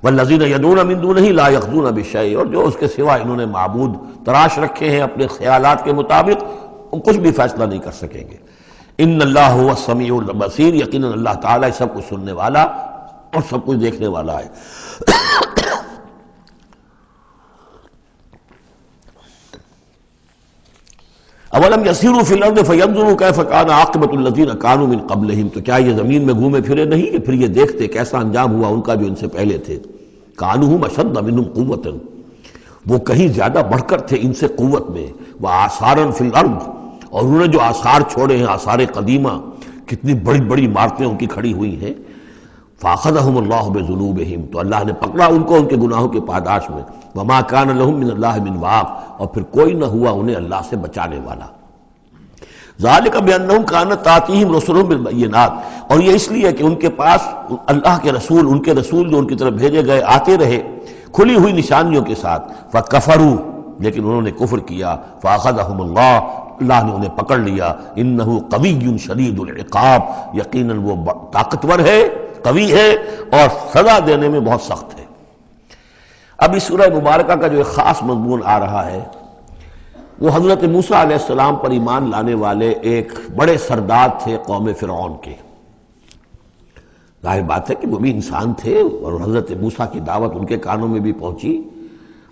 A: والذین یدعون من دونہ لا یقضون بشیء، اور جو اس کے سوا انہوں نے معبود تراش رکھے ہیں اپنے خیالات کے مطابق، وہ کچھ بھی فیصلہ نہیں کر سکیں گے۔ ان اللہ هو السمیع البصیر، یقیناً اللہ تعالیٰ سب کچھ سننے والا اور سب کچھ دیکھنے والا ہے۔ اولم یسیروا فی الارض فینظروا کیف کان عاقبۃ الذین کانوا من قبلہم، تو کیا یہ زمین میں گھومے پھرے نہیں کہ پھر یہ دیکھتے کیسا انجام ہوا ان کا جو ان سے پہلے تھے۔ کانہم اشد منہم قوۃ، وہ کہیں زیادہ بڑھ کر تھے ان سے قوت میں، وآثارا فی الارض، اور انہوں نے جو آثار چھوڑے ہیں، آثار قدیمہ، کتنی بڑی بڑی عمارتیں ان کی کھڑی ہوئی ہیں۔ فاخذہم اللہ بذنوبہم، تو اللہ نے پکڑا ان کو ان کے گناہوں کے پاداش میں۔ وما کان لہم من اللہ من واق، اور پھر کوئی نہ ہوا انہیں اللہ سے بچانے والا۔ ذالک بانہم کانت تاتیہم رسلہم بالبینات، اور یہ اس لیے کہ ان کے پاس اللہ کے رسول، ان کے رسول جو ان کی طرف بھیجے گئے آتے رہے کھلی ہوئی نشانیوں کے ساتھ۔ فکفروا، لیکن انہوں نے کفر کیا۔ فاخذہم اللہ، اللہ نے انہیں پکڑ لیا۔ انہ قوی شدید العقاب، یقیناً وہ طاقتور ہے، قوی ہے، اور سزا دینے میں بہت سخت ہے۔ اب اس سورہ مبارکہ کا جو ایک خاص مضمون آ رہا ہے وہ حضرت موسیٰ علیہ السلام پر ایمان لانے والے ایک بڑے سردار تھے قوم فرعون کے۔ ظاہر بات ہے کہ وہ بھی انسان تھے، اور حضرت موسیٰ کی دعوت ان کے کانوں میں بھی پہنچی۔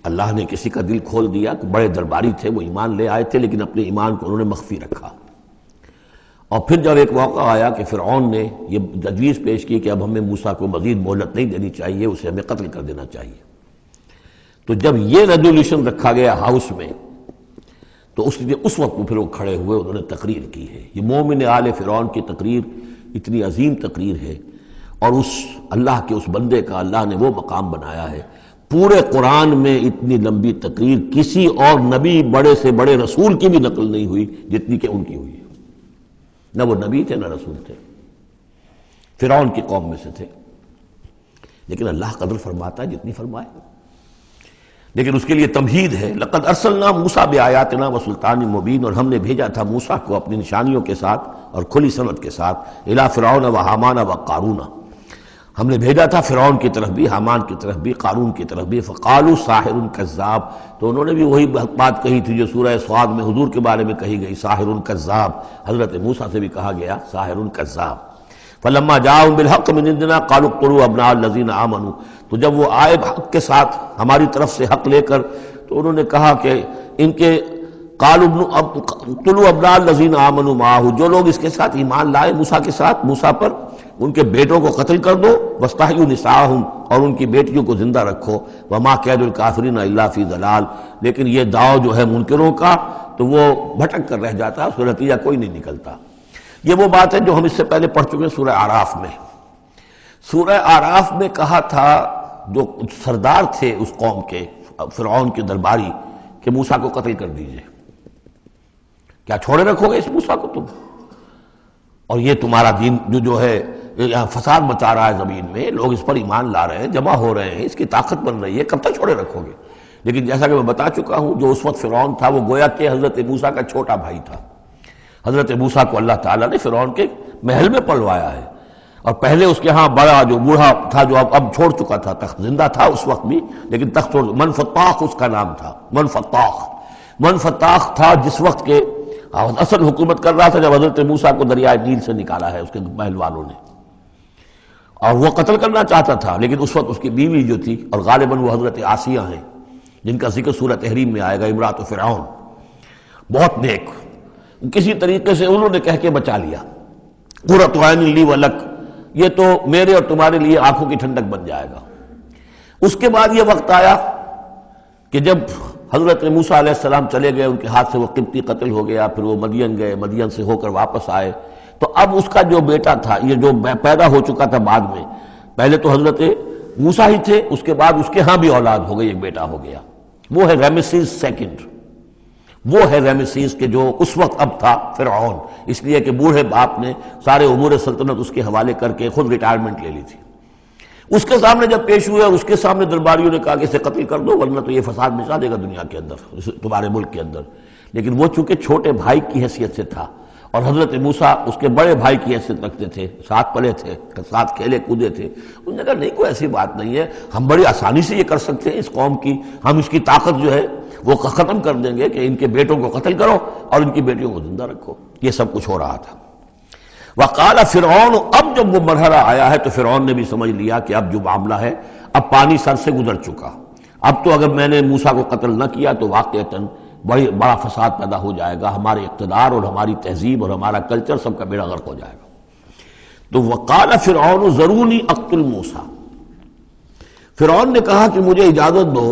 A: اللہ نے کسی کا دل کھول دیا کہ بڑے درباری تھے، وہ ایمان لے آئے تھے، لیکن اپنے ایمان کو انہوں نے مخفی رکھا۔ اور پھر جب ایک موقع آیا کہ فرعون نے یہ تجویز پیش کی کہ اب ہمیں موسیٰ کو مزید مہلت نہیں دینی چاہیے، اسے ہمیں قتل کر دینا چاہیے، تو جب یہ ریزولوشن رکھا گیا ہاؤس میں، تو اس وقت پھر وہ کھڑے ہوئے، انہوں نے تقریر کی ہے۔ یہ مومن آل فرعون کی تقریر اتنی عظیم تقریر ہے، اور اس اللہ کے اس بندے کا اللہ نے وہ مقام بنایا ہے۔ پورے قرآن میں اتنی لمبی تقریر کسی اور نبی، بڑے سے بڑے رسول کی بھی نقل نہیں ہوئی جتنی کہ ان کی ہوئی ہے۔ نہ وہ نبی تھے نہ رسول تھے، فرعون کی قوم میں سے تھے، لیکن اللہ قدر فرماتا ہے جتنی فرمائے۔ لیکن اس کے لیے تمہید ہے۔ لقد ارسلنا موسیٰ بآیاتنا وسلطان مبین، اور ہم نے بھیجا تھا موسیٰ کو اپنی نشانیوں کے ساتھ اور کھلی سند کے ساتھ، الی فرعون وحامان وقارون، ہم نے بھیجا تھا فرعون کی طرف بھی، حامان کی طرف بھی، قارون کی طرف بھی۔ فقالوا ساحر کذاب، تو انہوں نے بھی وہی بات کہی تھی جو سورہ صاد میں حضور کے بارے میں کہی گئی، ساحر کذاب۔ حضرت موسیٰ سے بھی کہا گیا ساحر کذاب۔ فلما جاءهم بالحق من عندنا قالوا اقتلوا ابناء الذين آمنوا، تو جب وہ آئے حق کے ساتھ ہماری طرف سے حق لے کر، تو انہوں نے کہا کہ ان کے قالوا اقتلوا ابناء الذين آمنوا معه، جو لوگ اس کے ساتھ ایمان لائے موسیٰ کے ساتھ، موسیٰ پر، ان کے بیٹوں کو قتل کر دو، واستحيوا نساءهم، اور ان کی بیٹیوں کو زندہ رکھو۔ وما كيد الكافرين الا في ضلال، لیکن یہ داؤ جو ہے منکروں کا تو وہ بھٹک کر رہ جاتا ہے، اس کا نتیجہ کوئی نہیں نکلتا۔ یہ وہ بات ہے جو ہم اس سے پہلے پڑھ چکے ہیں سورہ اعراف میں۔ سورہ اعراف میں کہا تھا جو سردار تھے اس قوم کے، فرعون کے درباری، کہ موسیٰ کو قتل کر دیجئے۔ کیا چھوڑے رکھو گے اس موسیٰ کو تم؟ اور یہ تمہارا دین جو ہے یہاں فساد مچا رہا ہے زمین میں، لوگ اس پر ایمان لا رہے ہیں، جمع ہو رہے ہیں، اس کی طاقت بن رہی ہے، کب تک چھوڑے رکھو گے؟ لیکن جیسا کہ میں بتا چکا ہوں، جو اس وقت فرعون تھا وہ گویا کہ حضرت موسیٰ کا چھوٹا بھائی تھا۔ حضرت موسیٰ کو اللہ تعالیٰ نے فرعون کے محل میں پلوایا ہے، اور پہلے اس کے ہاں بڑا جو بوڑھا تھا جو اب چھوڑ چکا تھا تخت، زندہ تھا اس وقت بھی لیکن تخت چھوڑ، منفتاخ اس کا نام تھا، منفتاخ تھا جس وقت کے اصل حکومت کر رہا تھا جب حضرت موسیٰ کو دریائے نیل سے نکالا ہے اس کے محل والوں نے، اور وہ قتل کرنا چاہتا تھا، لیکن اس وقت اس کی بیوی جو تھی، اور غالباً وہ حضرت آسیہ ہیں جن کا ذکر سورہ تحریم میں آئے گا، امرات فرعون، بہت نیک، کسی طریقے سے انہوں نے کہہ کے بچا لیا، قرۃ عین لی ولک، یہ تو میرے اور تمہارے لیے آنکھوں کی ٹھنڈک بن جائے گا۔ اس کے بعد یہ وقت آیا کہ جب حضرت موسیٰ علیہ السلام چلے گئے، ان کے ہاتھ سے وہ قبطی قتل ہو گیا، پھر وہ مدین گئے، مدین سے ہو کر واپس آئے، تو اب اس کا جو بیٹا تھا، یہ جو پیدا ہو چکا تھا بعد میں، پہلے تو حضرت موسیٰ ہی تھے، اس کے بعد اس کے ہاں بھی اولاد ہو گئی، ایک بیٹا ہو گیا، وہ ہے رامسیس سیکنڈ، وہ ہے رامسیس کے جو اس وقت اب تھا فرعون، اس لیے کہ بوڑھے باپ نے سارے امور سلطنت اس کے حوالے کر کے خود ریٹائرمنٹ لے لی تھی۔ اس کے سامنے جب پیش ہوئے اور اس کے سامنے درباریوں نے کہا کہ اسے قتل کر دو ورنہ تو یہ فساد مچا دے گا دنیا کے اندر، تمہارے ملک کے اندر، لیکن وہ چونکہ چھوٹے بھائی کی حیثیت سے تھا اور حضرت موسیٰ اس کے بڑے بھائی کی حیثیت رکھتے تھے، ساتھ پلے تھے، ساتھ کھیلے کودے تھے، انہوں نے کہا نہیں کوئی ایسی بات نہیں ہے، ہم بڑی آسانی سے یہ کر سکتے ہیں، اس قوم کی ہم اس کی طاقت جو ہے وہ ختم کر دیں گے کہ ان کے بیٹوں کو قتل کرو اور ان کی بیٹیوں کو زندہ رکھو۔ یہ سب کچھ ہو رہا تھا۔ وقال فرعون، اب جب وہ مرحلہ آیا ہے تو فرعون نے بھی سمجھ لیا کہ اب جو معاملہ ہے اب پانی سر سے گزر چکا، اب تو اگر میں نے موسیٰ کو قتل نہ کیا تو واقعتاً بڑا فساد پیدا ہو جائے گا، ہمارے اقتدار اور ہماری تہذیب اور ہمارا کلچر سب کا بیڑا غرق ہو جائے گا۔ تو وقال فرعون ذرونی اقتل موسیٰ، فرعون نے کہا کہ مجھے اجازت دو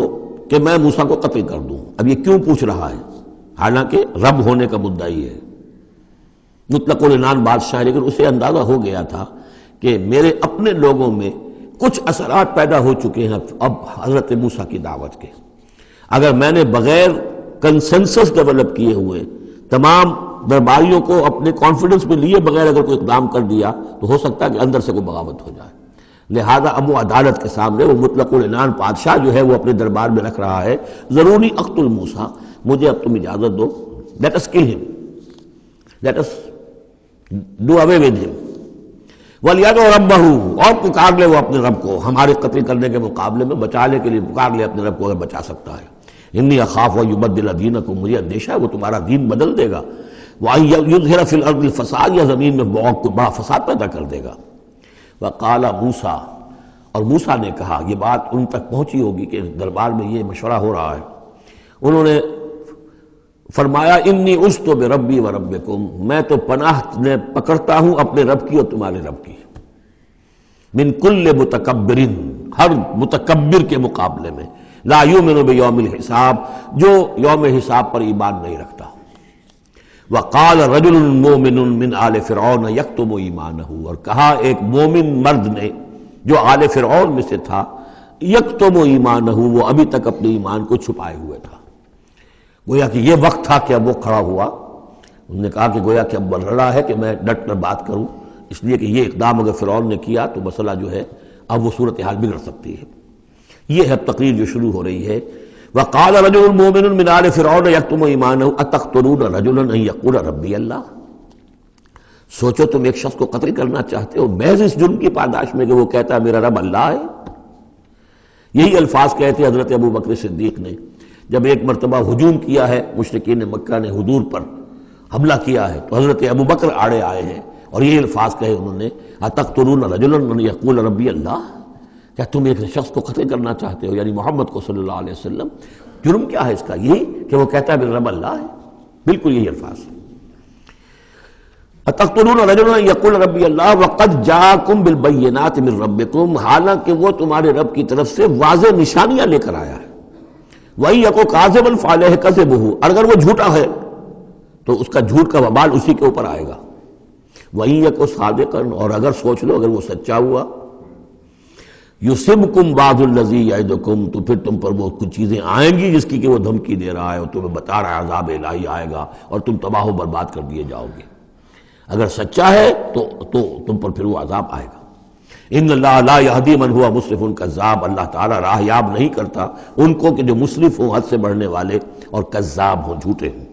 A: کہ میں موسیٰ کو قتل کر دوں۔ اب یہ کیوں پوچھ رہا ہے؟ حالانکہ رب ہونے کا مدعی ہے، مطلق العنان بادشاہ ہے، لیکن اسے اندازہ ہو گیا تھا کہ میرے اپنے لوگوں میں کچھ اثرات پیدا ہو چکے ہیں اب حضرت موسیٰ کی دعوت کے، اگر میں نے بغیر کنسنسس ڈیولپ کیے ہوئے تمام درباریوں کو اپنے کانفیڈنس میں لیے بغیر اگر کوئی اقدام کر دیا تو ہو سکتا ہے کہ اندر سے کوئی بغاوت ہو جائے، لہذا اب وہ عدالت کے سامنے وہ مطلق العنان بادشاہ جو ہے وہ اپنے دربار میں رکھ رہا ہے، ضروری اقتل موسیٰ، مجھے اب تم اجازت دو، late us kill him, let us do away with him, وَلْيَدْعُ رَبَّهُ، اور پکار لے وہ اپنے رب کو، ہمارے قتل کرنے کے مقابلے میں بچانے کے لیے پکار لے اپنے رب کو اگر بچا سکتا ہے۔ انی اخاف ان یبدل دینکم، مجھے اندیشہ ہے وہ تمہارا دین بدل دے گا، وَأَن یظہر فی الارض الفساد، یا زمین میں بہت بڑا فساد پیدا کر دے گا۔ وقال موسیٰ، اور موسیٰ نے کہا، یہ بات ان تک پہنچی ہوگی کہ دربار میں یہ مشورہ ہو رہا ہے، انہوں نے فرمایا انی عذت بربی وربکم، میں تو پناہ پکڑتا ہوں اپنے رب کی اور تمہارے رب کی، من کل متکبر، ہر متکبر کے مقابلے میں، لا یؤمن بیوم الحساب، جو یوم حساب پر ایمان نہیں رکھتا۔ وقال رجل مومن من آل فرعون یکتم ایمانہ، اور کہا ایک مومن مرد نے جو آل فرعون میں سے تھا، یکتم ایمانہ، وہ ابھی تک اپنے ایمان کو چھپائے ہوئے تھا، گویا کہ یہ وقت تھا کہ اب وہ کھڑا ہوا، انہوں نے کہا کہ گویا کہ اب بن رہا ہے کہ میں ڈٹ کر بات کروں، اس لیے کہ یہ اقدام اگر فرعون نے کیا تو مسئلہ جو ہے اب وہ صورتحال بگڑ سکتی ہے۔ یہ ہے تقریر جو شروع ہو رہی ہے، وقال رجل مومن من آل فرعون یکتم ایمانہ اتقتلون رجلا ان یقول ربی اللہ، سوچو تم ایک شخص کو قتل کرنا چاہتے ہو محض اس جرم کی پاداش میں کہ وہ کہتا ہے میرا رب اللہ ہے۔ یہی الفاظ کہتے حضرت ابو بکر صدیق نے جب ایک مرتبہ ہجوم کیا ہے، مشرکین مکہ نے حضور پر حملہ کیا ہے، تو حضرت ابو بکر آڑے آئے ہیں اور یہ الفاظ کہے انہوں نے، اتقتلون رجلا ان یقول ربی اللہ، کیا تم ایک شخص کو قتل کرنا چاہتے ہو، یعنی محمد کو صلی اللہ علیہ وسلم، جرم کیا ہے اس کا؟ یہی کہ وہ کہتا ہے میرا رب اللہ ہے، بالکل یہی الفاظ۔ اتقتلون رجلا یقول ربی اللہ وقد جاءکم بالبینات من ربکم، حالانکہ وہ تمہارے رب کی طرف سے واضح نشانیاں لے کر آیا ہے، وَإِن يَكُ كَاذِبًا فَعَلَيْهِ كَذِبُهُ، اگر وہ جھوٹا ہے تو اس کا جھوٹ کا وبال اسی کے اوپر آئے گا، وَإِن يَكُ صَادِقًا، اور اگر سوچ لو اگر وہ سچا ہوا، يُصِبْكُمْ بَعْضُ الَّذِي يَعِدُكُمْ، تو پھر تم پر وہ کچھ چیزیں آئیں گی جس کی کہ وہ دھمکی دے رہا ہے اور تمہیں بتا رہا ہے عذاب الہی آئے گا اور تم تباہ و برباد کر دیے جاؤ گے، اگر سچا ہے تو تم پر پھر وہ عذاب آئے گا۔ ان اللہ لا یہدی من ہوا مسرف کذاب، اللہ تعالیٰ راہ یاب نہیں کرتا ان کو کہ جو مسرف ہوں، حد سے بڑھنے والے اور کذاب ہوں، جھوٹے ہوں۔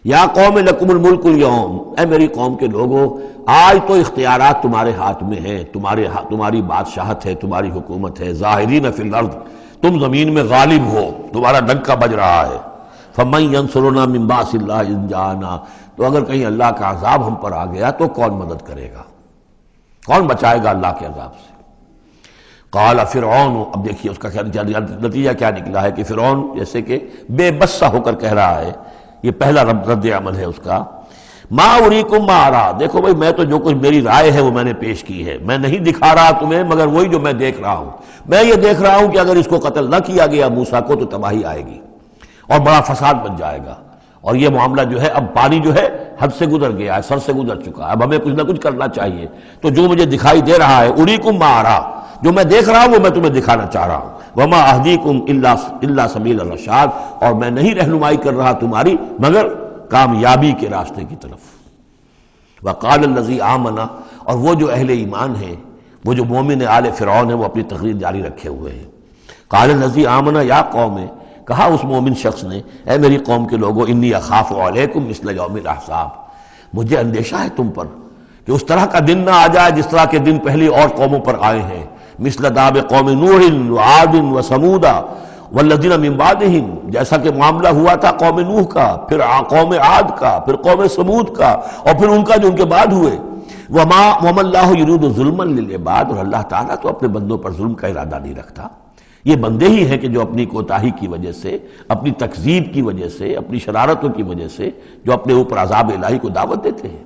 A: یا قوم لکم الملک اليوم، اے میری قوم کے لوگوں آج تو اختیارات تمہارے ہاتھ میں ہیں، تمہاری بادشاہت ہے، تمہاری حکومت ہے، ظاہرین فی الارض، تم زمین میں غالب ہو، تمہارا ڈنکا بج رہا ہے، فمن ینصرنا من باس اللہ ان جاءنا، تو اگر کہیں اللہ کا عذاب ہم پر آ گیا تو کون مدد کرے گا، کون بچائے گا اللہ کے عذاب سے؟ قال فرعون، اب دیکھیے اس کا نتیجہ کیا نکلا ہے کہ فرعون جیسے کہ بے بس سا ہو کر کہہ رہا ہے، یہ پہلا رد عمل ہے اس کا، ما اریکم ما ارا، دیکھو بھائی میں تو جو کچھ میری رائے ہے وہ میں نے پیش کی ہے، میں نہیں دکھا رہا تمہیں مگر وہی جو میں دیکھ رہا ہوں۔ میں یہ دیکھ رہا ہوں کہ اگر اس کو قتل نہ کیا گیا موسیٰ کو تو تباہی آئے گی اور بڑا فساد بن جائے گا، اور یہ معاملہ جو ہے اب پانی جو ہے حد سے گزر گیا ہے، سر سے گزر چکا ہے، اب ہمیں کچھ نہ کچھ کرنا چاہیے۔ تو جو مجھے دکھائی دے رہا ہے اریکم ما ارا، جو میں دیکھ رہا ہوں وہ میں تمہیں دکھانا چاہ رہا ہوں۔ وما اہدیکم الا سبیل الرشاد، اور میں نہیں رہنمائی کر رہا تمہاری مگر کامیابی کے راستے کی طرف۔ وقال الذی آمن، اور وہ جو اہل ایمان ہیں، وہ جو مومن آل فرعون ہیں، وہ اپنی تقریر جاری رکھے ہوئے ہیں۔ قال الذی آمن یا قوم، کہا اس مومن شخص نے اے میری قوم کے لوگوں، انی اخاف علیکم مثل یوم الاحزاب، مجھے اندیشہ ہے تم پر کہ اس طرح کا دن نہ آ جائے جس طرح کے دن پہلی اور قوموں پر آئے ہیں، مثل داب قوم نوح وعاد وثمود والذین من بعدہم، جیسا کہ معاملہ ہوا تھا قوم نوح کا، پھر قوم عاد کا، پھر قوم ثمود کا، اور پھر ان کا جو ان کے بعد ہوئے۔ وما اللہ یرید ظلما للعباد، اور اللہ تعالیٰ تو اپنے بندوں پر ظلم کا ارادہ نہیں رکھتا، یہ بندے ہی ہیں کہ جو اپنی کوتاہی کی وجہ سے، اپنی تکذیب کی وجہ سے، اپنی شرارتوں کی وجہ سے جو اپنے اوپر عذاب الہی کو دعوت دیتے ہیں۔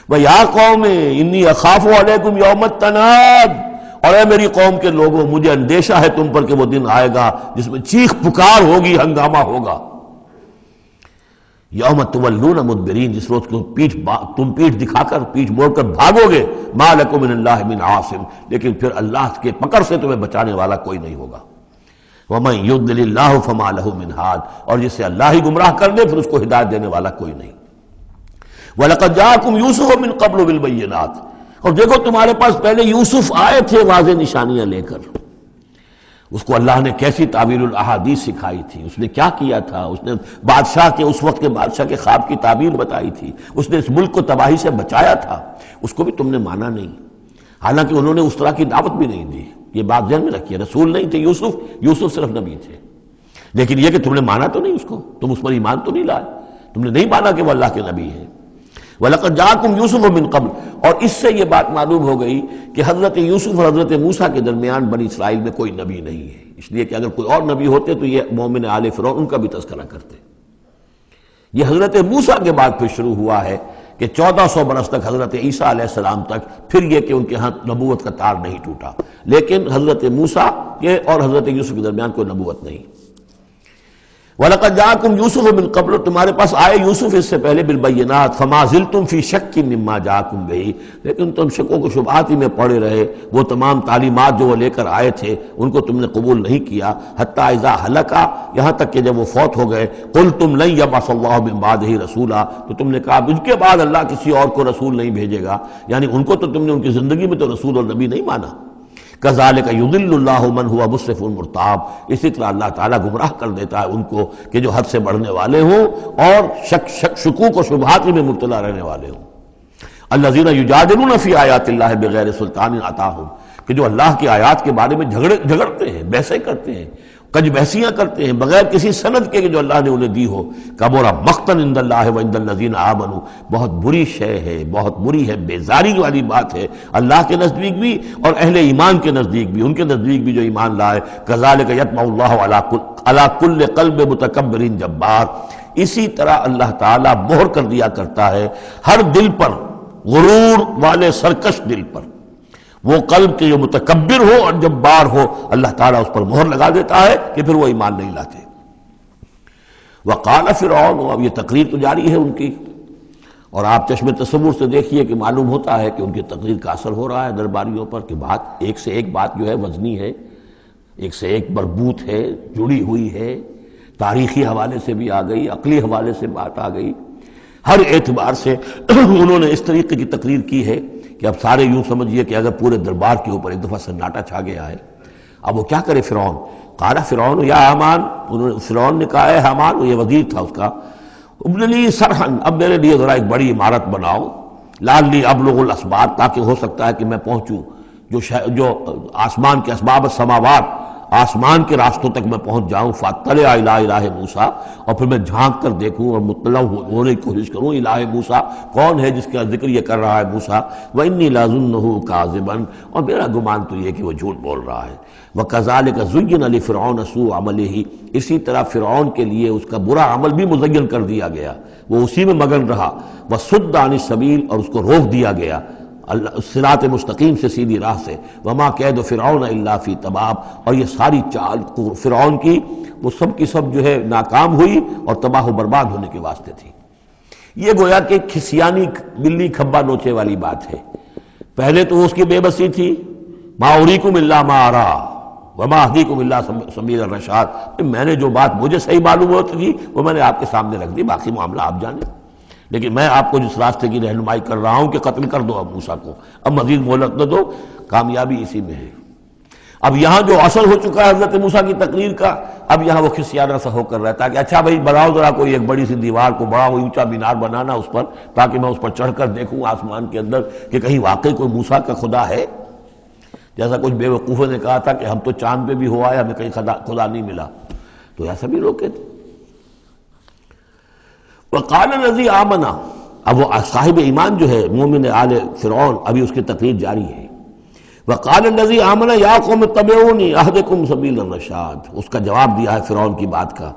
A: وَيَا قَوْمِ إِنِّي أَخَافُ عَلَيْكُمْ يَوْمَ التَّنَادِ، اور اے میری قوم کے لوگوں مجھے اندیشہ ہے تم پر کہ وہ دن آئے گا جس میں چیخ پکار ہوگی، ہنگامہ ہوگا۔ یوم تولون مدبرین، جس روز تم پیٹھ دکھا کر، پیٹھ موڑ کر بھاگو گے، ما لکم من اللہ من عاصم، لیکن پھر اللہ کے پکڑ سے تمہیں بچانے والا کوئی نہیں ہوگا۔ ومن یضلل اللہ فما لہ من ہاد، اور جسے اللہ ہی گمراہ کر دے پھر اس کو ہدایت دینے والا کوئی نہیں۔ وَلَقَدْ جَاءَكُمْ يُوسُفُ مِن قَبْلُ بِالْبَيِّنَاتِ، اور دیکھو تمہارے پاس پہلے یوسف آئے تھے واضح نشانیاں لے کر، اس کو اللہ نے کیسی تعبیر الاحادیث سکھائی تھی، اس نے کیا کیا تھا، اس نے بادشاہ کے، اس وقت کے بادشاہ کے خواب کی تعبیر بتائی تھی، اس نے اس ملک کو تباہی سے بچایا تھا، اس کو بھی تم نے مانا نہیں، حالانکہ انہوں نے اس طرح کی دعوت بھی نہیں دی۔ یہ بات ذہن میں رکھیے، رسول نہیں تھے یوسف صرف نبی تھے، لیکن یہ کہ تم نے مانا تو نہیں اس کو، تم اس پر ایمان تو نہیں لائے، تم نے نہیں مانا کہ وہ اللہ کے نبی ہے۔ وَلَقَدْ جَاءَكُمْ يُوسُفُ مِن قَبْلُ، اور اس سے یہ بات معلوم ہو گئی کہ حضرت یوسف اور حضرت موسیٰ کے درمیان بنی اسرائیل میں کوئی نبی نہیں ہے، اس لیے کہ اگر کوئی اور نبی ہوتے تو یہ مومن آل فرعون ان کا بھی تذکرہ کرتے۔ یہ حضرت موسیٰ کے بعد پھر شروع ہوا ہے کہ 1400 برس تک حضرت عیسیٰ علیہ السلام تک، پھر یہ کہ ان کے ہاں نبوت کا تار نہیں ٹوٹا، لیکن حضرت موسیٰ کے اور حضرت یوسف کے درمیان کوئی نبوت نہیں۔ وَلَقَدْ جَاءَكُمْ يُوسُفُ مِن قَبْلُ، تمہارے پاس آئے یوسف اس سے پہلے بالبینات، فَمَا زِلْتُمْ فِي شَكٍّ مِّمَّا جَاءَكُمْ بِهِ، لیکن تم شکوں کو شبہات ہی میں پڑے رہے، وہ تمام تعلیمات جو وہ لے کر آئے تھے ان کو تم نے قبول نہیں کیا، حتیٰ اذا ہلکا، یہاں تک کہ جب وہ فوت ہو گئے، قُلْتُمْ لَن يَبْعَثَ اللَّهُ مِن بَعْدِهِ رَسُولًا، تو تم نے کہا ان کے بعد اللہ کسی اور کو رسول نہیں بھیجے گا، یعنی ان کو تو تم نے ان کی زندگی میں تو رسول اور نبی نہیں مانا۔ کذالک یضل اللہ من هو مسرف مرتاب، اسی طرح اللہ تعالیٰ گمراہ کر دیتا ہے ان کو کہ جو حد سے بڑھنے والے ہوں اور شکوک و شبہات میں مبتلا رہنے والے ہوں۔ الذین یجادلون فی آیات اللہ بغیر سلطان اتاہم، کہ جو اللہ کی آیات کے بارے میں جھگڑتے ہیں، بحثیں کرتے ہیں، کج بحثیاں کرتے ہیں بغیر کسی سند کے کہ جو اللہ نے انہیں دی ہو۔ کبر مقتا عند اللہ وعند الذین آمنوا، بہت بری شے ہے، بہت بری ہے، بیزاری والی بات ہے اللہ کے نزدیک بھی اور اہل ایمان کے نزدیک بھی، ان کے نزدیک بھی جو ایمان لائے۔ کذالک یطبع اللہ علی کل قلب متکبر جبار، اسی طرح اللہ تعالیٰ مہر کر دیا کرتا ہے ہر دل پر، غرور والے سرکش دل پر، وہ قلب کے جو متکبر ہو اور جبار ہو، اللہ تعالیٰ اس پر مہر لگا دیتا ہے کہ پھر وہ ایمان نہیں لاتے۔ وقال فرعون، اب یہ تقریر تو جاری ہے ان کی، اور آپ چشم تصور سے دیکھیے کہ معلوم ہوتا ہے کہ ان کی تقریر کا اثر ہو رہا ہے درباریوں پر، کہ بات ایک سے ایک بات جو ہے وزنی ہے، ایک سے ایک مربوط ہے، جڑی ہوئی ہے، تاریخی حوالے سے بھی آ گئی، عقلی حوالے سے بات آ گئی، ہر اعتبار سے انہوں نے اس طریقے کی تقریر کی ہے کہ اب سارے یوں سمجھیے کہ اگر پورے دربار کے اوپر ایک دفعہ سناٹا چھا گیا ہے۔ اب وہ کیا کرے فرعون؟ قال فرعون یا حامان، فرعون نے کہا ہے حامان، وہ یہ وزیر تھا اس کا، ابن لی سرحن، اب میرے لیے ذرا ایک بڑی عمارت بناؤ، لعلی ابلغ الاسباب، تاکہ ہو سکتا ہے کہ میں پہنچوں جو آسمان کے اسباب السماوات، آسمان کے راستوں تک میں پہنچ جاؤں، فاطلع الی الہ موسیٰ، اور پھر میں جھانک کر دیکھوں اور مطلع ہونے کی کوشش کروں الہ موسیٰ کون ہے جس کا ذکر یہ کر رہا ہے موسیٰ، وانی لاظنہ کاذبا، اور میرا گمان تو یہ کہ وہ جھوٹ بول رہا ہے۔ وکذالک زین لفرعون سوء عملہ، اسی طرح فرعون کے لیے اس کا برا عمل بھی مزین کر دیا گیا، وہ اسی میں مگن رہا، وصد عن السبیل، اور اس کو روک دیا گیا صراط مستقیم سے، سیدھی راہ سے، وما کید فرعون الا فی تباب، اور یہ ساری چال فرعون کی وہ سب کی سب جو ہے ناکام ہوئی اور تباہ و برباد ہونے کے واسطے تھی۔ یہ گویا کہ کھسیانی بلی کھبا نوچے والی بات ہے۔ پہلے تو اس کی بے بسی تھی، ما اریکم الا ما ارا وما اہدیکم الا سبیل الرشاد، میں نے جو بات مجھے صحیح معلوم ہوتی تھی وہ میں نے آپ کے سامنے رکھ دی، باقی معاملہ آپ جانیں، لیکن میں آپ کو جس راستے کی رہنمائی کر رہا ہوں کہ قتل کر دو اب موسیٰ کو، اب مزید مہلت نہ دو، کامیابی اسی میں ہے۔ اب یہاں جو اثر ہو چکا ہے حضرت موسیٰ کی تقریر کا، اب یہاں وہ خسیانہ سا ہو کر رہتا ہے کہ اچھا بھائی بناؤ ذرا کوئی ایک بڑی سی دیوار کو، بڑا اونچا مینار بنانا اس پر، تاکہ میں اس پر چڑھ کر دیکھوں آسمان کے اندر کہ کہیں واقعی کوئی موسیٰ کا خدا ہے۔ جیسا کچھ بے وقوفوں نے کہا تھا کہ ہم تو چاند پہ بھی ہوا ہے، ہمیں کہیں خدا نہیں ملا، تو ایسا بھی لوگ کہتے۔ وقال الذی آمن، اب وہ صاحب ایمان جو ہے مومن آل فرعون، ابھی اس کی تقریر جاری ہے۔ وقال الذی آمن یا قوم اتبعونی اہدکم سبیل الرشاد، اس کا جواب دیا ہے فرعون کی بات کا،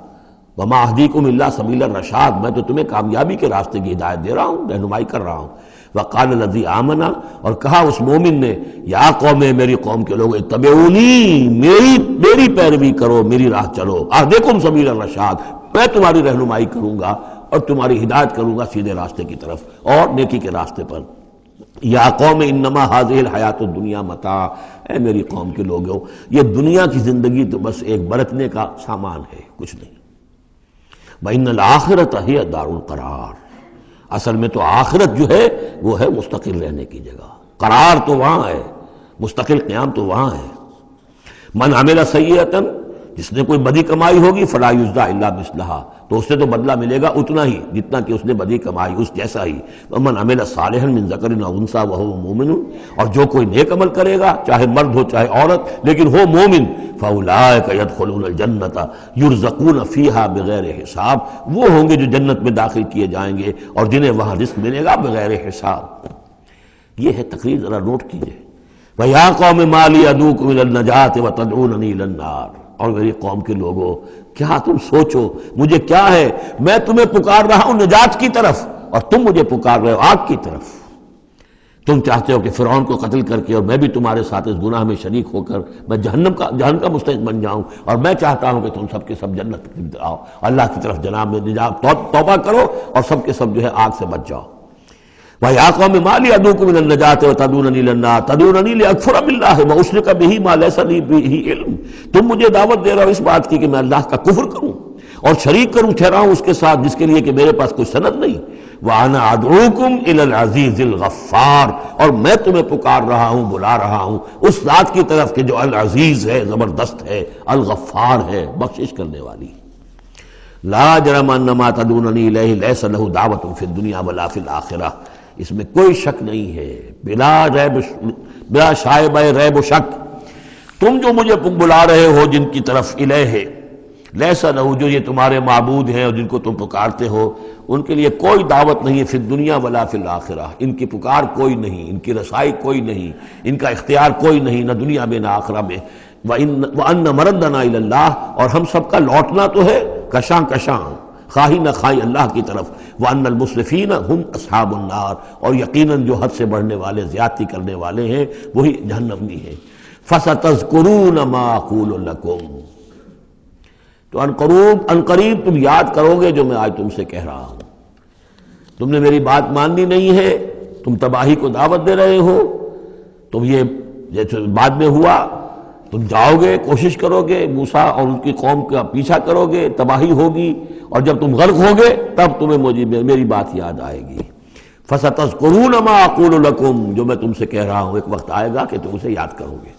A: وما اہدیکم الا سبیل الرشاد، میں تو تمہیں کامیابی کے راستے کی ہدایت دے رہا ہوں، رہنمائی کر رہا ہوں۔ وقال الذی آمن، اور کہا اس مومن نے، یا قوم، میری قوم کے لوگ، اتبعونی، میری پیروی کرو، میری راہ چلو، اہدکم سبیل الرشاد، میں تمہاری رہنمائی کروں گا اور تمہاری ہدایت کروں گا سیدھے راستے کی طرف اور نیکی کے راستے پر۔ یا قوم انما هذه الحیات الدنیا متاع، اے میری قوم کے لوگوں، یہ دنیا کی زندگی تو بس ایک برتنے کا سامان ہے، کچھ نہیں۔ وَإِنَّ الْآخِرَةَ هِيَ دَارُ الْقَرَارِ، اصل میں تو آخرت جو ہے وہ ہے مستقل رہنے کی جگہ، قرار تو وہاں ہے، مستقل قیام تو وہاں ہے۔ من عمل سیئۃ، جس نے کوئی بدی کمائی ہوگی، فلا یجزی الا مثلھا، تو اس سے تو بدلہ ملے گا اتنا ہی جتنا کہ اس نے بدی کمائی، اس جیسا ہی۔ ومن عمل صالحا من ذکر او انثی وهو مؤمن، اور جو کوئی نیک عمل کرے گا، چاہے مرد ہو چاہے عورت، لیکن ہو مومن، فاولئک يدخلون الجنۃ یرزقون فیہا بغیر حساب، وہ ہوں گے جو جنت میں داخل کیے جائیں گے اور جنہیں وہاں رزق ملے گا بغیر حساب۔ یہ ہے تقریر، ذرا نوٹ کیجئے۔ وَيَا قَوْمِ مَا لِي أَدْعُوكُمْ إِلَى النَّجَاةِ وَتَدْعُونَنِي إِلَى النَّارِ، اور میری قوم کے لوگوں، کیا تم سوچو مجھے کیا ہے، میں تمہیں پکار رہا ہوں نجات کی طرف اور تم مجھے پکار رہے ہو آگ کی طرف۔ تم چاہتے ہو کہ فرعون کو قتل کر کے اور میں بھی تمہارے ساتھ اس گناہ میں شریک ہو کر میں جہنم کا مستحق بن جاؤں، اور میں چاہتا ہوں کہ تم سب کے سب جنت آؤ، اللہ کی طرف جناب میں نجات توبہ کرو اور سب کے سب جو ہے آگ سے بچ جاؤ۔ وَيَا قَوْمِ مَا لِي أَدْعُوكُمْ إِلَى النَّجَاةِ وَتَدْعُونَنِي إِلَى النَّارِ تَدْعُونَنِي لِأَكْفُرَ بِاللَّهِ وَأُشْرِكَ بِهِ مَا لَيْسَ لِي بِهِ عِلْمٌ، تم مجھے دعوت دے رہے ہو اس بات کی کہ میں اللہ کا کفر کروں اور شریک کروں ٹھہراؤں اس کے ساتھ جس کے لیے کہ میرے پاس کوئی سند نہیں۔ وَأَنَا أَدْعُوكُمْ إِلَى الْعَزِيزِ الْغَفَّارِ، اور میں تمہیں پکار رہا ہوں، بلا رہا ہوں اس ذات کی طرف کہ جو العزیز ہے، زبردست ہے، الغفار ہے، بخشش کرنے والی۔ لا جرم ان ما تدعوننی الیہ لیس لہ دعوۃ فی الدنیا ولا فی الآخرہ، اس میں کوئی شک نہیں ہے، بلا شائبہ ریب و شک، تم جو مجھے بلا رہے ہو جن کی طرف الیہ، لیس لہ، جو یہ تمہارے معبود ہیں اور جن کو تم پکارتے ہو، ان کے لیے کوئی دعوت نہیں ہے فی الدنیا ولا فی الآخرہ، ان کی پکار کوئی نہیں، ان کی رسائی کوئی نہیں، ان کا اختیار کوئی نہیں، نہ دنیا میں نہ آخرہ میں۔ وَأَنَّ مَرَدَّنَا إِلَى اللَّهِ، اور ہم سب کا لوٹنا تو ہے کشاں کشاں، خواہی نہ خواہی اللہ کی طرف۔ وَأَنَّ الْمُسْرِفِينَ هُمْ أَصْحَابُ النَّارِ، اور یقیناً جو حد سے بڑھنے والے، زیادتی کرنے والے ہیں وہی جہنمی ہیں۔ فَسَتَذْكُرُونَ مَا أَقُولُ لَكُمْ، تو ان قریب تم یاد کرو گے جو میں آج تم سے کہہ رہا ہوں۔ تم نے میری بات ماننی نہیں ہے، تم تباہی کو دعوت دے رہے ہو، تم یہ جیسے بعد میں ہوا، تم جاؤ گے، کوشش کرو گے، موسیٰ اور ان کی قوم کا پیچھا کرو گے، تباہی ہوگی، اور جب تم غرق ہوگے تب تمہیں میری بات یاد آئے گی۔ فَسَتَذْكُرُونَ مَا أَقُولُ لَكُمْ، جو میں تم سے کہہ رہا ہوں ایک وقت آئے گا کہ تم اسے یاد کرو گے۔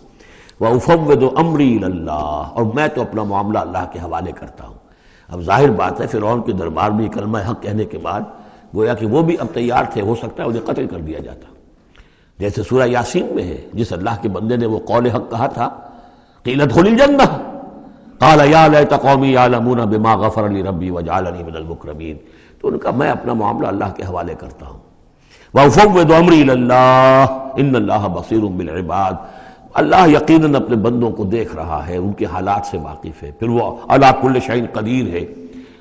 A: وَأُفَوِّضُ أَمْرِي إِلَى اللَّهِ، اور میں تو اپنا معاملہ اللہ کے حوالے کرتا ہوں۔ اب ظاہر بات ہے فرعون کے دربار میں کلمہ حق کہنے کے بعد گویا کہ وہ بھی اب تیار تھے، ہو سکتا ہے انہیں قتل کر دیا جاتا، جیسے سورہ یاسین میں ہے، جس اللہ کے بندے نے وہ قول حق کہا تھا قیل ادخل الجنہ قال یا لیت قومی یعلمون بما غفر لی ربی وجعلنی من المکرمین. تو ان کا میں اپنا معاملہ اللہ کے حوالے کرتا ہوں. وَأُفَوِّضُ أَمْرِي إِلَى اللَّهِ إِنَّ اللَّهَ بَصِيرٌ بِالْعِبَادِ. اللہ یقیناً اپنے بندوں کو دیکھ رہا ہے، ان کے حالات سے واقف ہے، پھر وہ علی کل شیء قدیر ہے،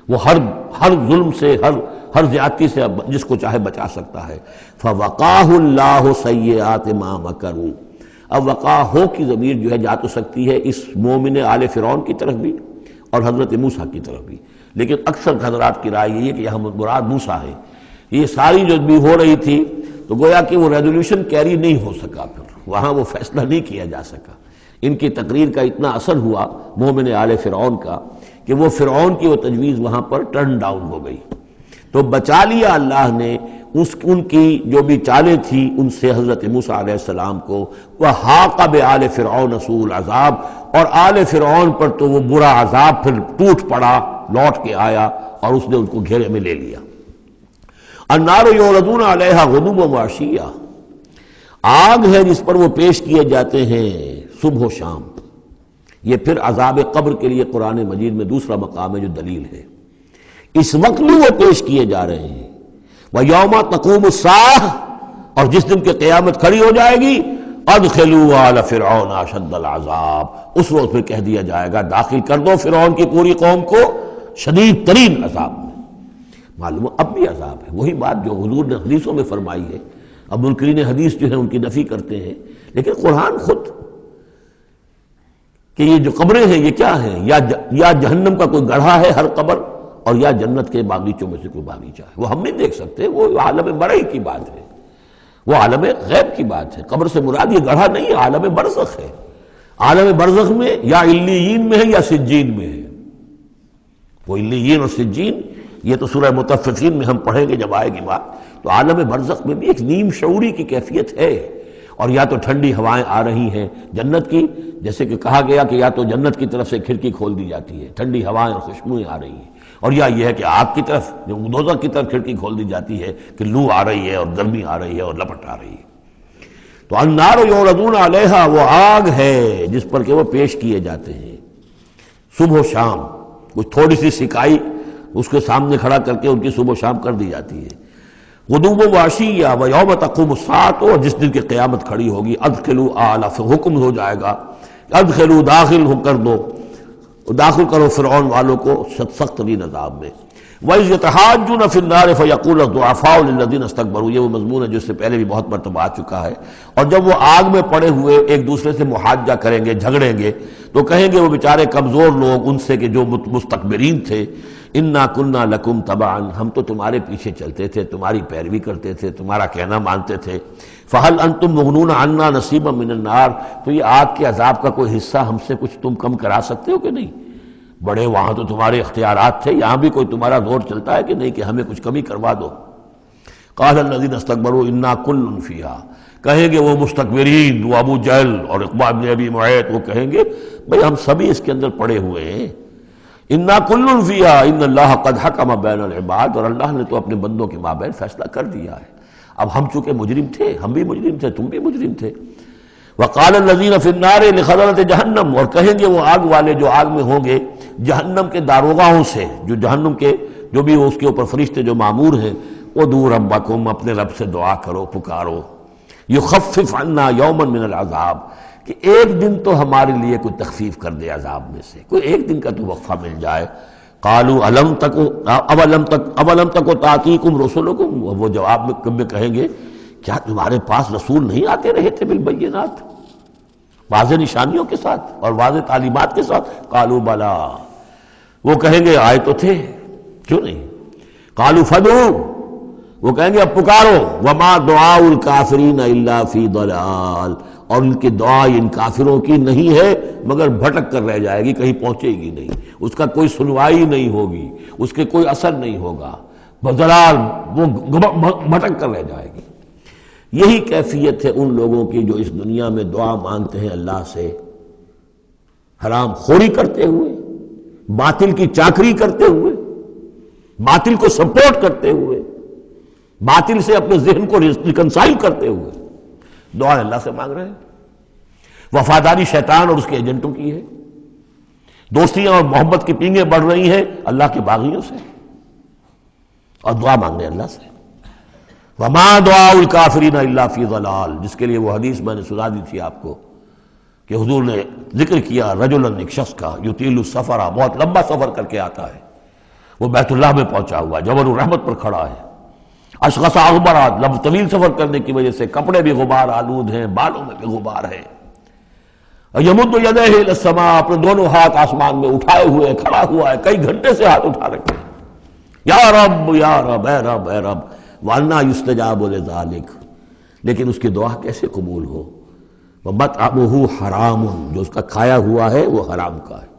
A: وہ ہر ظلم سے، ہر زیادتی سے جس کو چاہے بچا سکتا ہے. فَوَقَاهُ اللَّهُ سَيِّئَاتِ مَا مَكَرُوا. اب وقع ہو کی ضمیر جو ہے جا تو سکتی ہے اس مومن آل فرعون کی طرف بھی اور حضرت موسیٰ کی طرف بھی، لیکن اکثر حضرات کی رائے یہ ہے کہ یہاں مراد موسیٰ ہے. یہ ساری جو بھی ہو رہی تھی تو گویا کہ وہ ریزولوشن کیری نہیں ہو سکا، پھر وہاں وہ فیصلہ نہیں کیا جا سکا. ان کی تقریر کا اتنا اثر ہوا مومن آل فرعون کا کہ وہ فرعون کی وہ تجویز وہاں پر ٹرن ڈاؤن ہو گئی. تو بچا لیا اللہ نے ان کی جو بھی چالیں تھیں ان سے حضرت موسیٰ علیہ السلام کو. وَحَاقَ بِآلِ فِرْعَوْنَ سُوءُ الْعَذَابِ. اور آل فرعون پر تو وہ برا عذاب پھر ٹوٹ پڑا، لوٹ کے آیا اور اس نے ان کو گھیرے میں لے لیا. النار یعرضون علیہا غدوا وعشیا. آگ ہے جس پر وہ پیش کیے جاتے ہیں صبح و شام. یہ پھر عذاب قبر کے لیے قرآن مجید میں دوسرا مقام ہے جو دلیل ہے. اس وقت بھی وہ پیش کیے جا رہے ہیں. وَيَوْمَ تَقُومُ السَّاعَةُ. اور جس دن کہ قیامت کھڑی ہو جائے گی ادخلوا آل فرعون اشد العذاب. اس روز پھر کہہ دیا جائے گا داخل کر دو فرعون کی پوری قوم کو شدید ترین عذاب میں. معلوم اب بھی عذاب ہے، وہی بات جو حضور نے حدیثوں میں فرمائی ہے. اب منکرین حدیث جو ہے ان کی نفی کرتے ہیں، لیکن قرآن خود کہ یہ جو قبریں ہیں یہ کیا ہیں، یا جہنم کا کوئی گڑھا ہے ہر قبر، اور یا جنت کے باغیچوں میں سے کوئی باغیچہ ہے. وہ ہم نہیں دیکھ سکتے، وہ عالم برئی کی بات ہے، وہ عالم غیب کی بات ہے. قبر سے مراد یہ گڑھا نہیں ہے، عالم برزخ ہے. عالم برزخ میں یا علیین میں ہے یا سجین میں ہے. وہ علیین اور سجین یہ تو سورہ مطففین میں ہم پڑھیں گے جب آئے گی بات. تو عالم برزخ میں بھی ایک نیم شعوری کی کیفیت ہے. اور یا تو ٹھنڈی ہوائیں آ رہی ہیں جنت کی، جیسے کہ کہا گیا کہ یا تو جنت کی طرف سے کھڑکی کھول دی جاتی ہے، ٹھنڈی ہوائیں اور خوشبوئیں آ رہی ہیں، اور یا یہ ہے کہ آگ کی طرف دوزخ کی طرف کھڑکی کھول دی جاتی ہے کہ لو آ رہی ہے اور گرمی آ رہی ہے اور لپٹ آ رہی ہے. تو النار یعرضون علیہا وہ آگ ہے جس پر کہ وہ پیش کیے جاتے ہیں صبح و شام. کچھ تھوڑی سی سکائی اس کے سامنے کھڑا کر کے ان کی صبح و شام کر دی جاتی ہے. غدوا وعشیا ویوم تقوم الساعۃ. اور جس دن کی قیامت کھڑی ہوگی ادخلوا آل، حکم ہو جائے گا ادخلوا داخل ہو کر دو، داخل کرو فرعون والوں کو سخت ترین عذاب میں. وَإِذْ يَتَحَاجُّونَ فِي النَّارِ فَيَقُولُ الضُّعَفَاءُ لِلَّذِينَ اسْتَكْبَرُوا. یہ وہ مضمون ہے جو اس سے پہلے بھی بہت مرتبہ آ چکا ہے. اور جب وہ آگ میں پڑے ہوئے ایک دوسرے سے محاجہ کریں گے، جھگڑیں گے، تو کہیں گے وہ بیچارے کمزور لوگ ان سے کہ جو مستکبرین تھے، اِنَّا كُنَّا لَكُمْ تَبَعًا. ہم تو تمہارے پیچھے چلتے تھے، تمہاری پیروی کرتے تھے، تمہارا کہنا مانتے تھے. فَهَلْ أَنْتُمْ مُغْنُونَ عَنَّا نَصِيبًا مِّنَ النَّارِ. تو یہ آگ کے عذاب کا کوئی حصہ ہم سے کچھ تم کم کرا سکتے ہو کہ نہیں؟ بڑے وہاں تو تمہارے اختیارات تھے، یہاں بھی کوئی تمہارا زور چلتا ہے کہ نہیں کہ ہمیں کچھ کمی کروا دو. قال الذين استكبروا انا كل فيها. کہیں گے وہ مستکبرین، وہ ابو جہل اور عقبہ بن ابی معیط، وہ کہیں گے بھئی ہم سبھی اس کے اندر پڑے ہوئے ہیں. انا كل فيها ان الله قد حكم بين العباد. اور اللہ نے تو اپنے بندوں کے مابین فیصلہ کر دیا ہے. اب ہم چونکہ مجرم تھے، ہم بھی مجرم تھے، تم بھی مجرم تھے. وقال الذين في النار لخزنة جہنم. اور کہیں گے وہ آگ والے جو آگ میں ہوں گے جہنم کے داروغاؤں سے، جو جہنم کے جو بھی اس کے اوپر فرشتے جو معمور ہیں، ادعوا ربکم، اپنے رب سے دعا کرو، پکارو، یخفف عنا یوما من العذاب، کہ ایک دن تو ہمارے لیے کوئی تخفیف کر دے عذاب میں سے، کوئی ایک دن کا تو وقفہ مل جائے. قالوا اولم تکو تاتیکم رسلکم. وہ جواب میں کہیں گے کیا تمہارے پاس رسول نہیں آتے رہے تھے بالبینات، واضح نشانیوں کے ساتھ اور واضح تعلیمات کے ساتھ؟ قالوا بلا. وہ کہیں گے آئے تو تھے، کیوں نہیں؟ قالوا فدعوا. وہ کہیں گے اب پکارو. وما دعاء الکافرین الا فی ضلال. اور ان کی دعا ان کافروں کی نہیں ہے مگر بھٹک کر رہ جائے گی، کہیں پہنچے گی نہیں، اس کا کوئی سنوائی نہیں ہوگی، اس کے کوئی اثر نہیں ہوگا، بضلال وہ بھٹک کر رہ جائے گی. یہی کیفیت ہے ان لوگوں کی جو اس دنیا میں دعا مانگتے ہیں اللہ سے، حرام خوری کرتے ہوئے، باطل کی چاکری کرتے ہوئے، باطل کو سپورٹ کرتے ہوئے، باطل سے اپنے ذہن کو ریکنسائل کرتے ہوئے دعا اللہ سے مانگ رہے ہیں. وفاداری شیطان اور اس کے ایجنٹوں کی ہے، دوستیاں اور محبت کی پینگیں بڑھ رہی ہیں اللہ کے باغیوں سے، اور دعا مانگنے اللہ سے۔ وما دعاء الکافرین الا فی ضلال، جس کے لیے وہ حدیث میں نے سنا دی تھی آپ کو کہ حضور نے ذکر کیا رجلا، ایک شخص کا، یطیل السفر، بہت لمبا سفر کر کے آتا ہے، وہ بیت اللہ میں پہنچا ہوا جبل الرحمت پر کھڑا ہے، اشخص اغبرا، لمبا طویل سفر کرنے کی وجہ سے کپڑے بھی غبار آلود ہیں، بالوں میں بھی غبار ہے، یمد یدیہ الی السماء، اپنے دونوں ہاتھ آسمان میں اٹھائے ہوئے کھڑا ہوا ہے، کئی گھنٹے سے ہاتھ اٹھا رکھے ہیں، یا رب یا رب، اے رب اے رب، وَأَنَّىٰ يُسْتَجَابُ لِذَٰلِكَ، لیکن اس کی دعا کیسے قبول ہو؟ وَمَطْعَمُهُ حَرَامٌ، جو اس کا کھایا ہوا ہے وہ حرام کا ہے،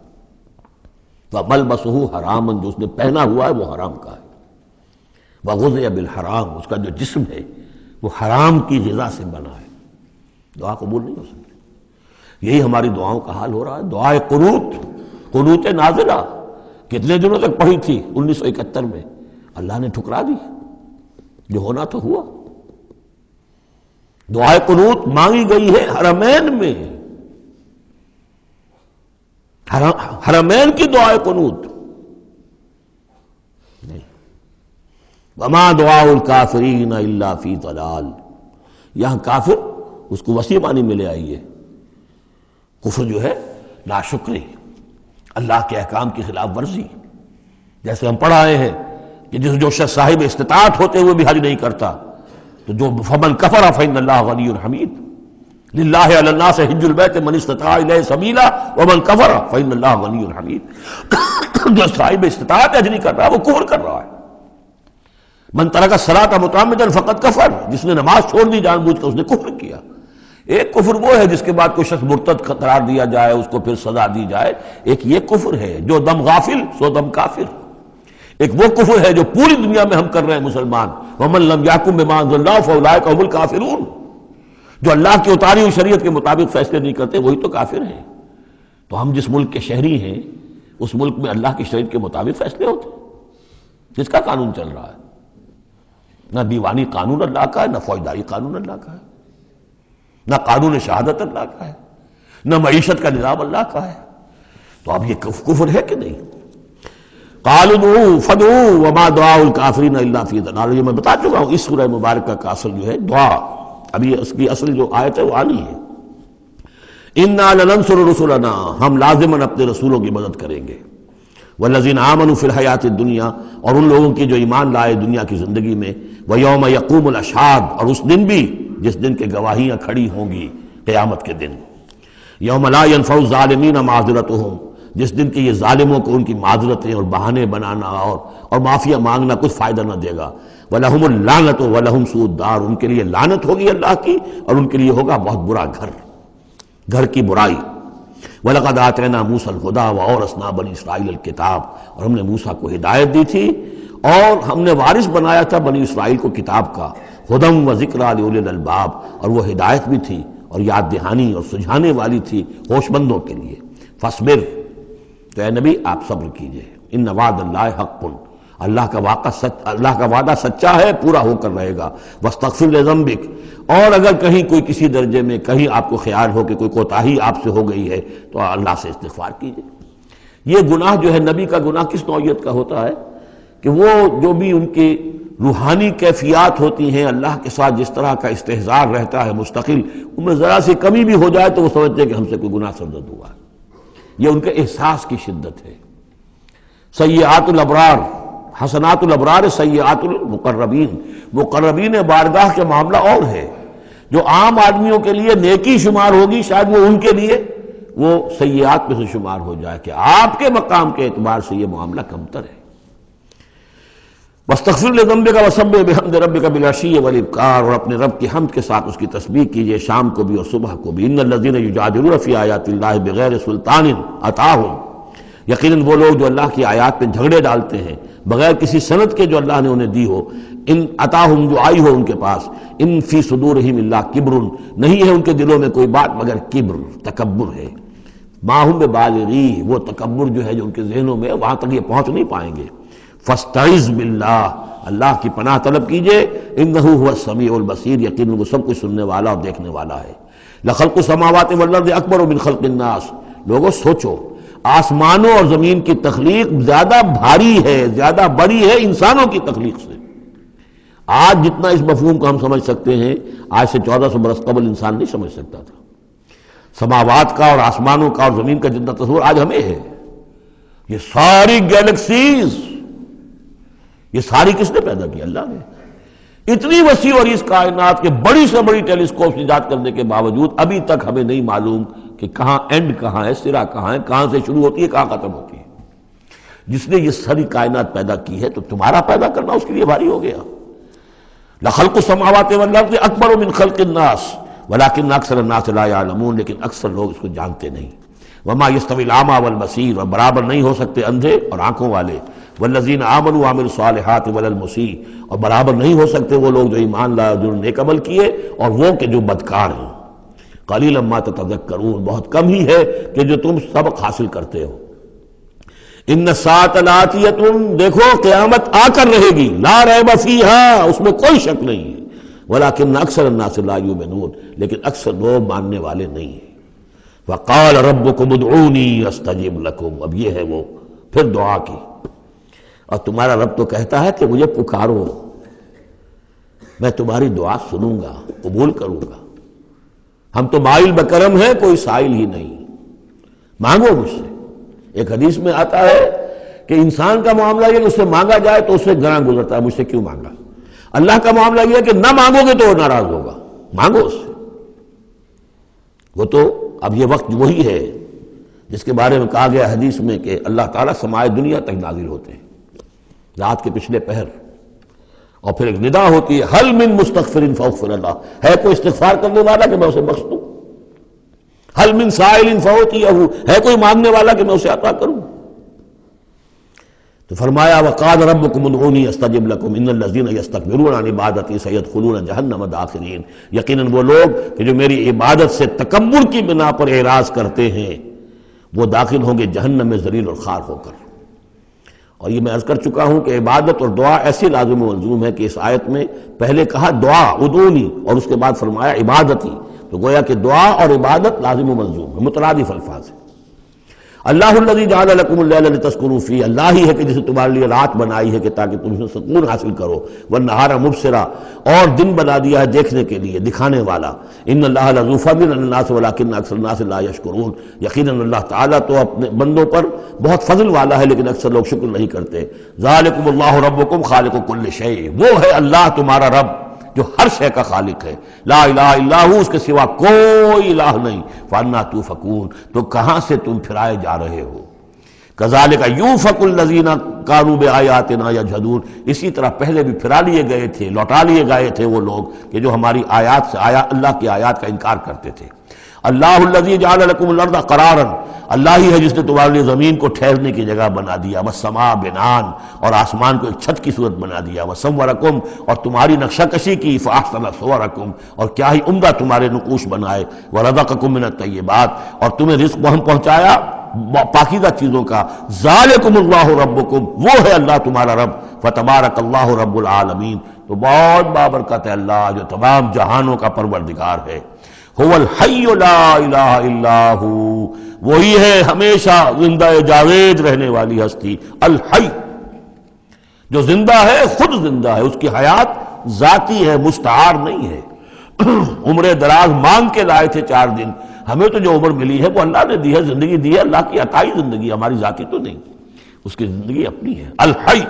A: وَمَلْبَسُهُ حَرَامٌ، جو اس نے پہنا ہوا ہے وہ حرام کا ہے، وَغُذِيَ بِالْحَرَامِ، اس کا جو جسم ہے وہ حرام کی غذا سے بنا ہے، دعا قبول نہیں ہو سکتی۔ یہی ہماری دعاؤں کا حال ہو رہا ہے۔ دعائے قنوت، قنوت نازلہ کتنے دنوں تک پڑھی تھی 1971 میں، اللہ نے ٹھکرا دی، جو ہونا تو ہوا۔ دعائے قنوت مانگی گئی ہے حرمین میں، حرمین کی دعائے قنوت نہیں۔ وما دعاء الکافرین الا فی ضلال، یہاں کافر اس کو وسیع معنی میں لے آئیے، کفر جو ہے ناشکری، اللہ کے احکام کی خلاف ورزی، جیسے ہم پڑھ آئے ہیں کہ جو شخص صاحب استطاعت ہوتے ہوئے بھی حج نہیں کرتا، تو جو فمن کفر فإن اللہ غنی حمید، للہ علی الناس حج البیت من استطاع الیہ سبیلا ومن کفر فإن اللہ غنی حمید، جو صاحب استطاعت حج نہیں کر رہا وہ کفر کر رہا ہے۔ من ترک الصلاۃ متعمدا فقد کفر، جس نے نماز چھوڑ دی جان بوجھ کر اس نے کفر کیا۔ ایک کفر وہ ہے جس کے بعد کوئی شخص مرتد قرار دیا جائے، اس کو پھر سزا دی جائے، ایک یہ کفر ہے جو دم غافل سو دم کافر، ایک وہ کفر ہے جو پوری دنیا میں ہم کر رہے ہیں مسلمان، ومن لم یحکم بما انزل اللہ فاولئک هم الکافرون، جو اللہ کی اتاری ہوئی شریعت کے مطابق فیصلے نہیں کرتے وہی تو کافر ہیں۔ تو ہم جس ملک کے شہری ہیں اس ملک میں اللہ کی شریعت کے مطابق فیصلے ہوتے ہیں، جس کا قانون چل رہا ہے، نہ دیوانی قانون اللہ کا ہے، نہ فوجداری قانون اللہ کا ہے، نہ قانون شہادت اللہ کا ہے، نہ معیشت کا نظام اللہ کا ہے۔ تو اب یہ کفر ہے کہ نہیں؟ قالوا ادعوا فادعوا وما دعاء الکافرین الا فی ضلال، یہ میں بتا چکا ہوں، اس سورہ مبارکہ کا اصل جو ہے دعا، ابھی اس کی اصل جو آیت ہے وہ آنی ہے۔ انا لننصر رسلنا، ہم لازماً اپنے رسولوں کی مدد کریں گے، والذین آمنوا فی الحیات الدنیا، اور ان لوگوں کی جو ایمان لائے دنیا کی زندگی میں، ویوم یقوم الاشہاد، اور اس دن بھی جس دن کے گواہیاں کھڑی ہوں گی قیامت کے دن، یوم لا ینفع الظالمین معذرتہم، جس دن کے یہ ظالموں کو ان کی معذرتیں اور بہانے بنانا اور معافیہ مانگنا کچھ فائدہ نہ دے گا، وَلَهُمُ اللَّعْنَةُ وَلَهُمْ سُوءُ الدَّارِ، ان کے لیے لعنت ہوگی اللہ کی اور ان کے لیے ہوگا بہت برا گھر کی برائی۔ وَلَقَدْ آتَيْنَا مُوسَى الْهُدَىٰ وَأَوْرَثْنَا بَنِي إِسْرَائِيلَ الْكِتَابَ، اور ہم نے موسیٰ کو ہدایت دی تھی اور ہم نے وارث بنایا تھا بنی اسرائیل کو کتاب کا، ہدی وذکریٰ لأولی الالباب، اور وہ ہدایت بھی تھی اور یاد دہانی اور سجھانے والی تھی ہوش مندوں کے لیے۔ فاصبر، تو اے نبی آپ صبر کیجئے، ان وعد اللہ حق، اللہ کا وعدہ سچا ہے، پورا ہو کر رہے گا۔ واستغفر لذنبک، اور اگر کہیں کوئی کسی درجے میں کہیں آپ کو خیال ہو کہ کوئی کوتاہی آپ سے ہو گئی ہے تو اللہ سے استغفار کیجئے۔ یہ گناہ جو ہے نبی کا گناہ کس نوعیت کا ہوتا ہے کہ وہ جو بھی ان کی روحانی کیفیات ہوتی ہیں اللہ کے ساتھ جس طرح کا استحضار رہتا ہے مستقل، ان میں ذرا سی کمی بھی ہو جائے تو وہ سمجھتے ہیں کہ ہم سے کوئی گناہ سرزد ہوا ہے، یہ ان کے احساس کی شدت ہے۔ سیئات الابرار حسنات الابرار سیئات المقربین، مقربین بارگاہ کے معاملہ اور ہے، جو عام آدمیوں کے لیے نیکی شمار ہوگی شاید وہ ان کے لیے وہ سیئات میں سے شمار ہو جائے کہ آپ کے مقام کے اعتبار سے یہ معاملہ کمتر ہے۔ واستغفر لذنبک وسبح بحمد ربک بالعشی والابکار، اور اپنے رب کی حمد کے ساتھ اس کی تسبیح کیجئے شام کو بھی اور صبح کو بھی۔ ان الذین یجادلون فی آیات اللہ بغیر سلطان اتاہم، یقیناً وہ لوگ جو اللہ کی آیات پہ جھگڑے ڈالتے ہیں بغیر کسی سند کے جو اللہ نے انہیں دی ہو، ان اتاہم جو آئی ہو ان کے پاس، ان فی صدورہم الا کبر، نہیں ہے ان کے دلوں میں کوئی بات مگر کبر، تکبر ہے۔ ما ہم ببالغی، وہ تکبر جو ہے جو ان کے ذہنوں میں وہاں تک یہ پہنچ نہیں پائیں گے۔ فاستعذ باللہ، اللہ کی پناہ طلب کیجئے، انہ هو السمیع البصیر، یقیناً وہ سب کچھ سننے والا اور دیکھنے والا ہے۔ لخلق السماوات والارض اکبر من خلق الناس، لوگوں سوچو آسمانوں اور زمین کی تخلیق زیادہ بھاری ہے، زیادہ بڑی ہے انسانوں کی تخلیق سے۔ آج جتنا اس مفہوم کو ہم سمجھ سکتے ہیں، آج سے 1400 برس قبل انسان نہیں سمجھ سکتا تھا۔ سماوات کا اور آسمانوں کا اور زمین کا جتنا تصور آج ہمیں ہے، یہ ساری گیلیکسیز، یہ ساری کس نے پیدا کی؟ اللہ نے۔ اتنی وسیع اور اس کائنات کے بڑی سے بڑی ٹیلیسکوپ ایجاد کرنے کے باوجود ابھی تک ہمیں نہیں معلوم کہ کہاں اینڈ کہاں ہے، سرا کہاں ہے، کہاں سے شروع ہوتی ہے، کہاں ختم ہوتی ہے۔ جس نے یہ ساری کائنات پیدا کی ہے تو تمہارا پیدا کرنا اس کے لیے بھاری ہو گیا۔ لخلق السماوات والارض اکبر من خلق الناس ولکن اکثر الناس لا یعلمون، لیکن اکثر لوگ اس کو جانتے نہیں۔ وما یستوی الاعمی والبصیر، اور برابر نہیں ہو سکتے اندھے اور آنکھوں والے، والذین آمنوا وعملوا الصالحات ولا المسیء، اور برابر نہیں ہو سکتے وہ لوگ جو ایمان لائے اور جو نیک عمل کیے اور وہ کہ جو بدکار ہیں۔ قلیلا ما تتذکرون، بہت کم ہی ہے کہ جو تم سبق حاصل کرتے ہو۔ ان الساعۃ لآتیۃ، دیکھو قیامت آ کر رہے گی، لا ریب فیہا، اس میں کوئی شک نہیں ہے، ولکن اکثر الناس لا یؤمنون، لیکن اکثر لوگ ماننے والے نہیں ہیں۔ وقال ربکم ادعونی استجب لکم، اب یہ ہے وہ پھر دعا کی، اور تمہارا رب تو کہتا ہے کہ مجھے پکارو، میں تمہاری دعا سنوں گا، قبول کروں گا۔ ہم تو مائل بکرم ہیں، کوئی سائل ہی نہیں، مانگو مجھ سے۔ ایک حدیث میں آتا ہے کہ انسان کا معاملہ یہ کہ اس سے مانگا جائے تو اس سے گراں گزرتا ہے، مجھ سے کیوں مانگا۔ اللہ کا معاملہ یہ ہے کہ نہ مانگو گے تو وہ ناراض ہوگا، مانگو اس سے۔ وہ تو اب یہ وقت وہی ہے جس کے بارے میں کہا گیا حدیث میں کہ اللہ تعالیٰ سمائے دنیا تک نازل ہوتے ہیں رات کے پچھلے پہر، اور پھر ایک ندا ہوتی ہے حل من مستغفر فاغفر اللہ، ہے کوئی استغفار کرنے والا کہ میں اسے بخش دوں، حل من سائل فاعطیہ، ہے کوئی مانگنے والا کہ میں اسے عطا کروں۔ تو فرمایا وقال ربکم ادعونی استجب لکم ان الذین یستکبرون عن عبادتی سیدخلون جہنم داخرین، یقیناً وہ لوگ کہ جو میری عبادت سے تکبر کی بنا پر اعراض کرتے ہیں وہ داخل ہوں گے جہنم میں ذلیل اور خوار ہو کر۔ اور یہ میں عرض کر چکا ہوں کہ عبادت اور دعا ایسی لازم و ملزوم ہے کہ اس آیت میں پہلے کہا دعا ادعونی اور اس کے بعد فرمایا عبادتی، تو گویا کہ دعا اور عبادت لازم و ملزوم ہے، مترادف الفاظ ہیں۔ اللہ الذی جعل لکم اللیل لتسکنوا فیہ، اللہ ہی ہے کہ جس نے تمہارے لیے رات بنائی ہے کہ تاکہ تم اس میں سکون حاصل کرو، والنہار مبصرا، اور دن بنا دیا ہے دیکھنے کے لیے، دکھانے والا۔ ان اللہ لذو فضل علی الناس ولکن اکثر الناس لا یشکرون، یقیناً اللہ تعالیٰ تو اپنے بندوں پر بہت فضل والا ہے لیکن اکثر لوگ شکر نہیں کرتے۔ ذالکم اللہ ربکم خالق کل شیء، وہ ہے اللہ تمہارا رب جو ہر شے کا خالق ہے، لا الہ الا ہو، اس کے سوا کوئی الہ نہیں، فانا توفکون، تو کہاں سے تم پھرائے جا رہے ہو۔ کذالک یوفک الذین کانوا بآیاتنا یجحدون، اسی طرح پہلے بھی پھرا لیے گئے تھے، لوٹا لیے گئے تھے وہ لوگ کہ جو ہماری آیات سے اللہ کی آیات کا انکار کرتے تھے۔ اللہ الذی جعل لکم الارض قرارا، اللہ ہی ہے جس نے تمہارے لیے زمین کو ٹھہرنے کی جگہ بنا دیا، والسماء بناء، اور آسمان کو ایک چھت کی صورت بنا دیا، وصورکم، اور تمہاری نقشہ کشی کی، فاحسن صورکم، اور کیا ہی عمدہ تمہارے نقوش بنائے، ورزقکم من الطیبات، اور تمہیں رزق ہم پہنچایا پاکیزہ چیزوں کا۔ ذالکم اللہ ربکم، وہ ہے اللہ تمہارا رب، فتبارک اللہ رب العالمین، تو بہت بابرکت ہے اللہ جو تمام جہانوں کا پروردگار ہے۔ هو الحی لا الہ الا ہو، وہی ہے ہمیشہ زندہ جاوید رہنے والی ہستی، الحی، جو زندہ ہے، خود زندہ ہے، اس کی حیات ذاتی ہے، مستعار نہیں ہے۔ عمر دراز مانگ کے لائے تھے 4 دن، ہمیں تو جو عمر ملی ہے وہ اللہ نے دی ہے، زندگی دی ہے، اللہ کی عطائی زندگی، ہماری ذاتی تو نہیں، اس کی زندگی اپنی ہے۔ الحی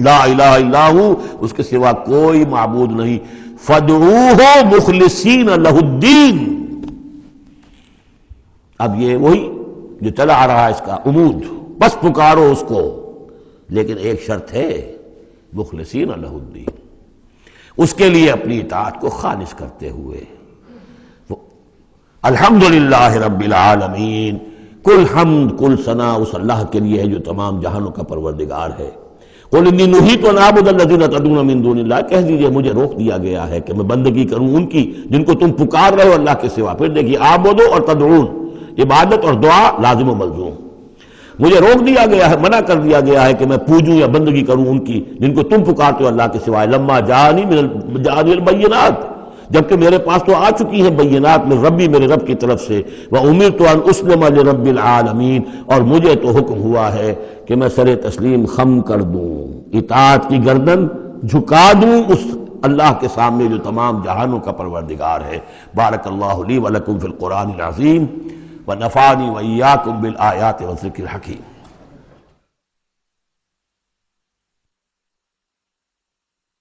A: لا الہ الا ہو، اس کے سوا کوئی معبود نہیں، فادعوہ مخلصین لہ الدین، اب یہ وہی جو چلا آ رہا ہے اس کا عمود، بس پکارو اس کو، لیکن ایک شرط ہے، مخلصین لہ الدین، اس کے لیے اپنی اطاعت کو خالص کرتے ہوئے۔ الحمدللہ رب العالمین، کل حمد کل ثنا اس اللہ کے لیے ہے جو تمام جہانوں کا پروردگار ہے۔ قل انی نہیت ان اعبد الذین تدعون من دون اللہ، کہہ دیجئے مجھے روک دیا گیا ہے کہ میں بندگی کروں ان کی جن کو تم پکار رہے ہو اللہ کے سوا۔ پھر دیکھیے، اعبدو اور تدعون، عبادت اور دعا لازم و ملزوم۔ مجھے روک دیا گیا ہے، منع کر دیا گیا ہے کہ میں پوجوں یا بندگی کروں ان کی جن کو تم پکارتے ہو اللہ کے سوائے. لما جانی البینات، جبکہ میرے پاس تو آ چکی ہیں بینات من ربی، میرے رب کی طرف سے. وَأُمِرْتُ أَنْ أُسْلِمَ لِرَبِّ الْعَالَمِينَ، اور مجھے تو حکم ہوا ہے کہ میں سر تسلیم خم کر دوں، اطاعت کی گردن جھکا دوں اس اللہ کے سامنے جو تمام جہانوں کا پروردگار ہے. بارک اللہ لی ولکم فی القرآن العظیم ونفعنی وإیاکم بالآیات والذکر الحکیم.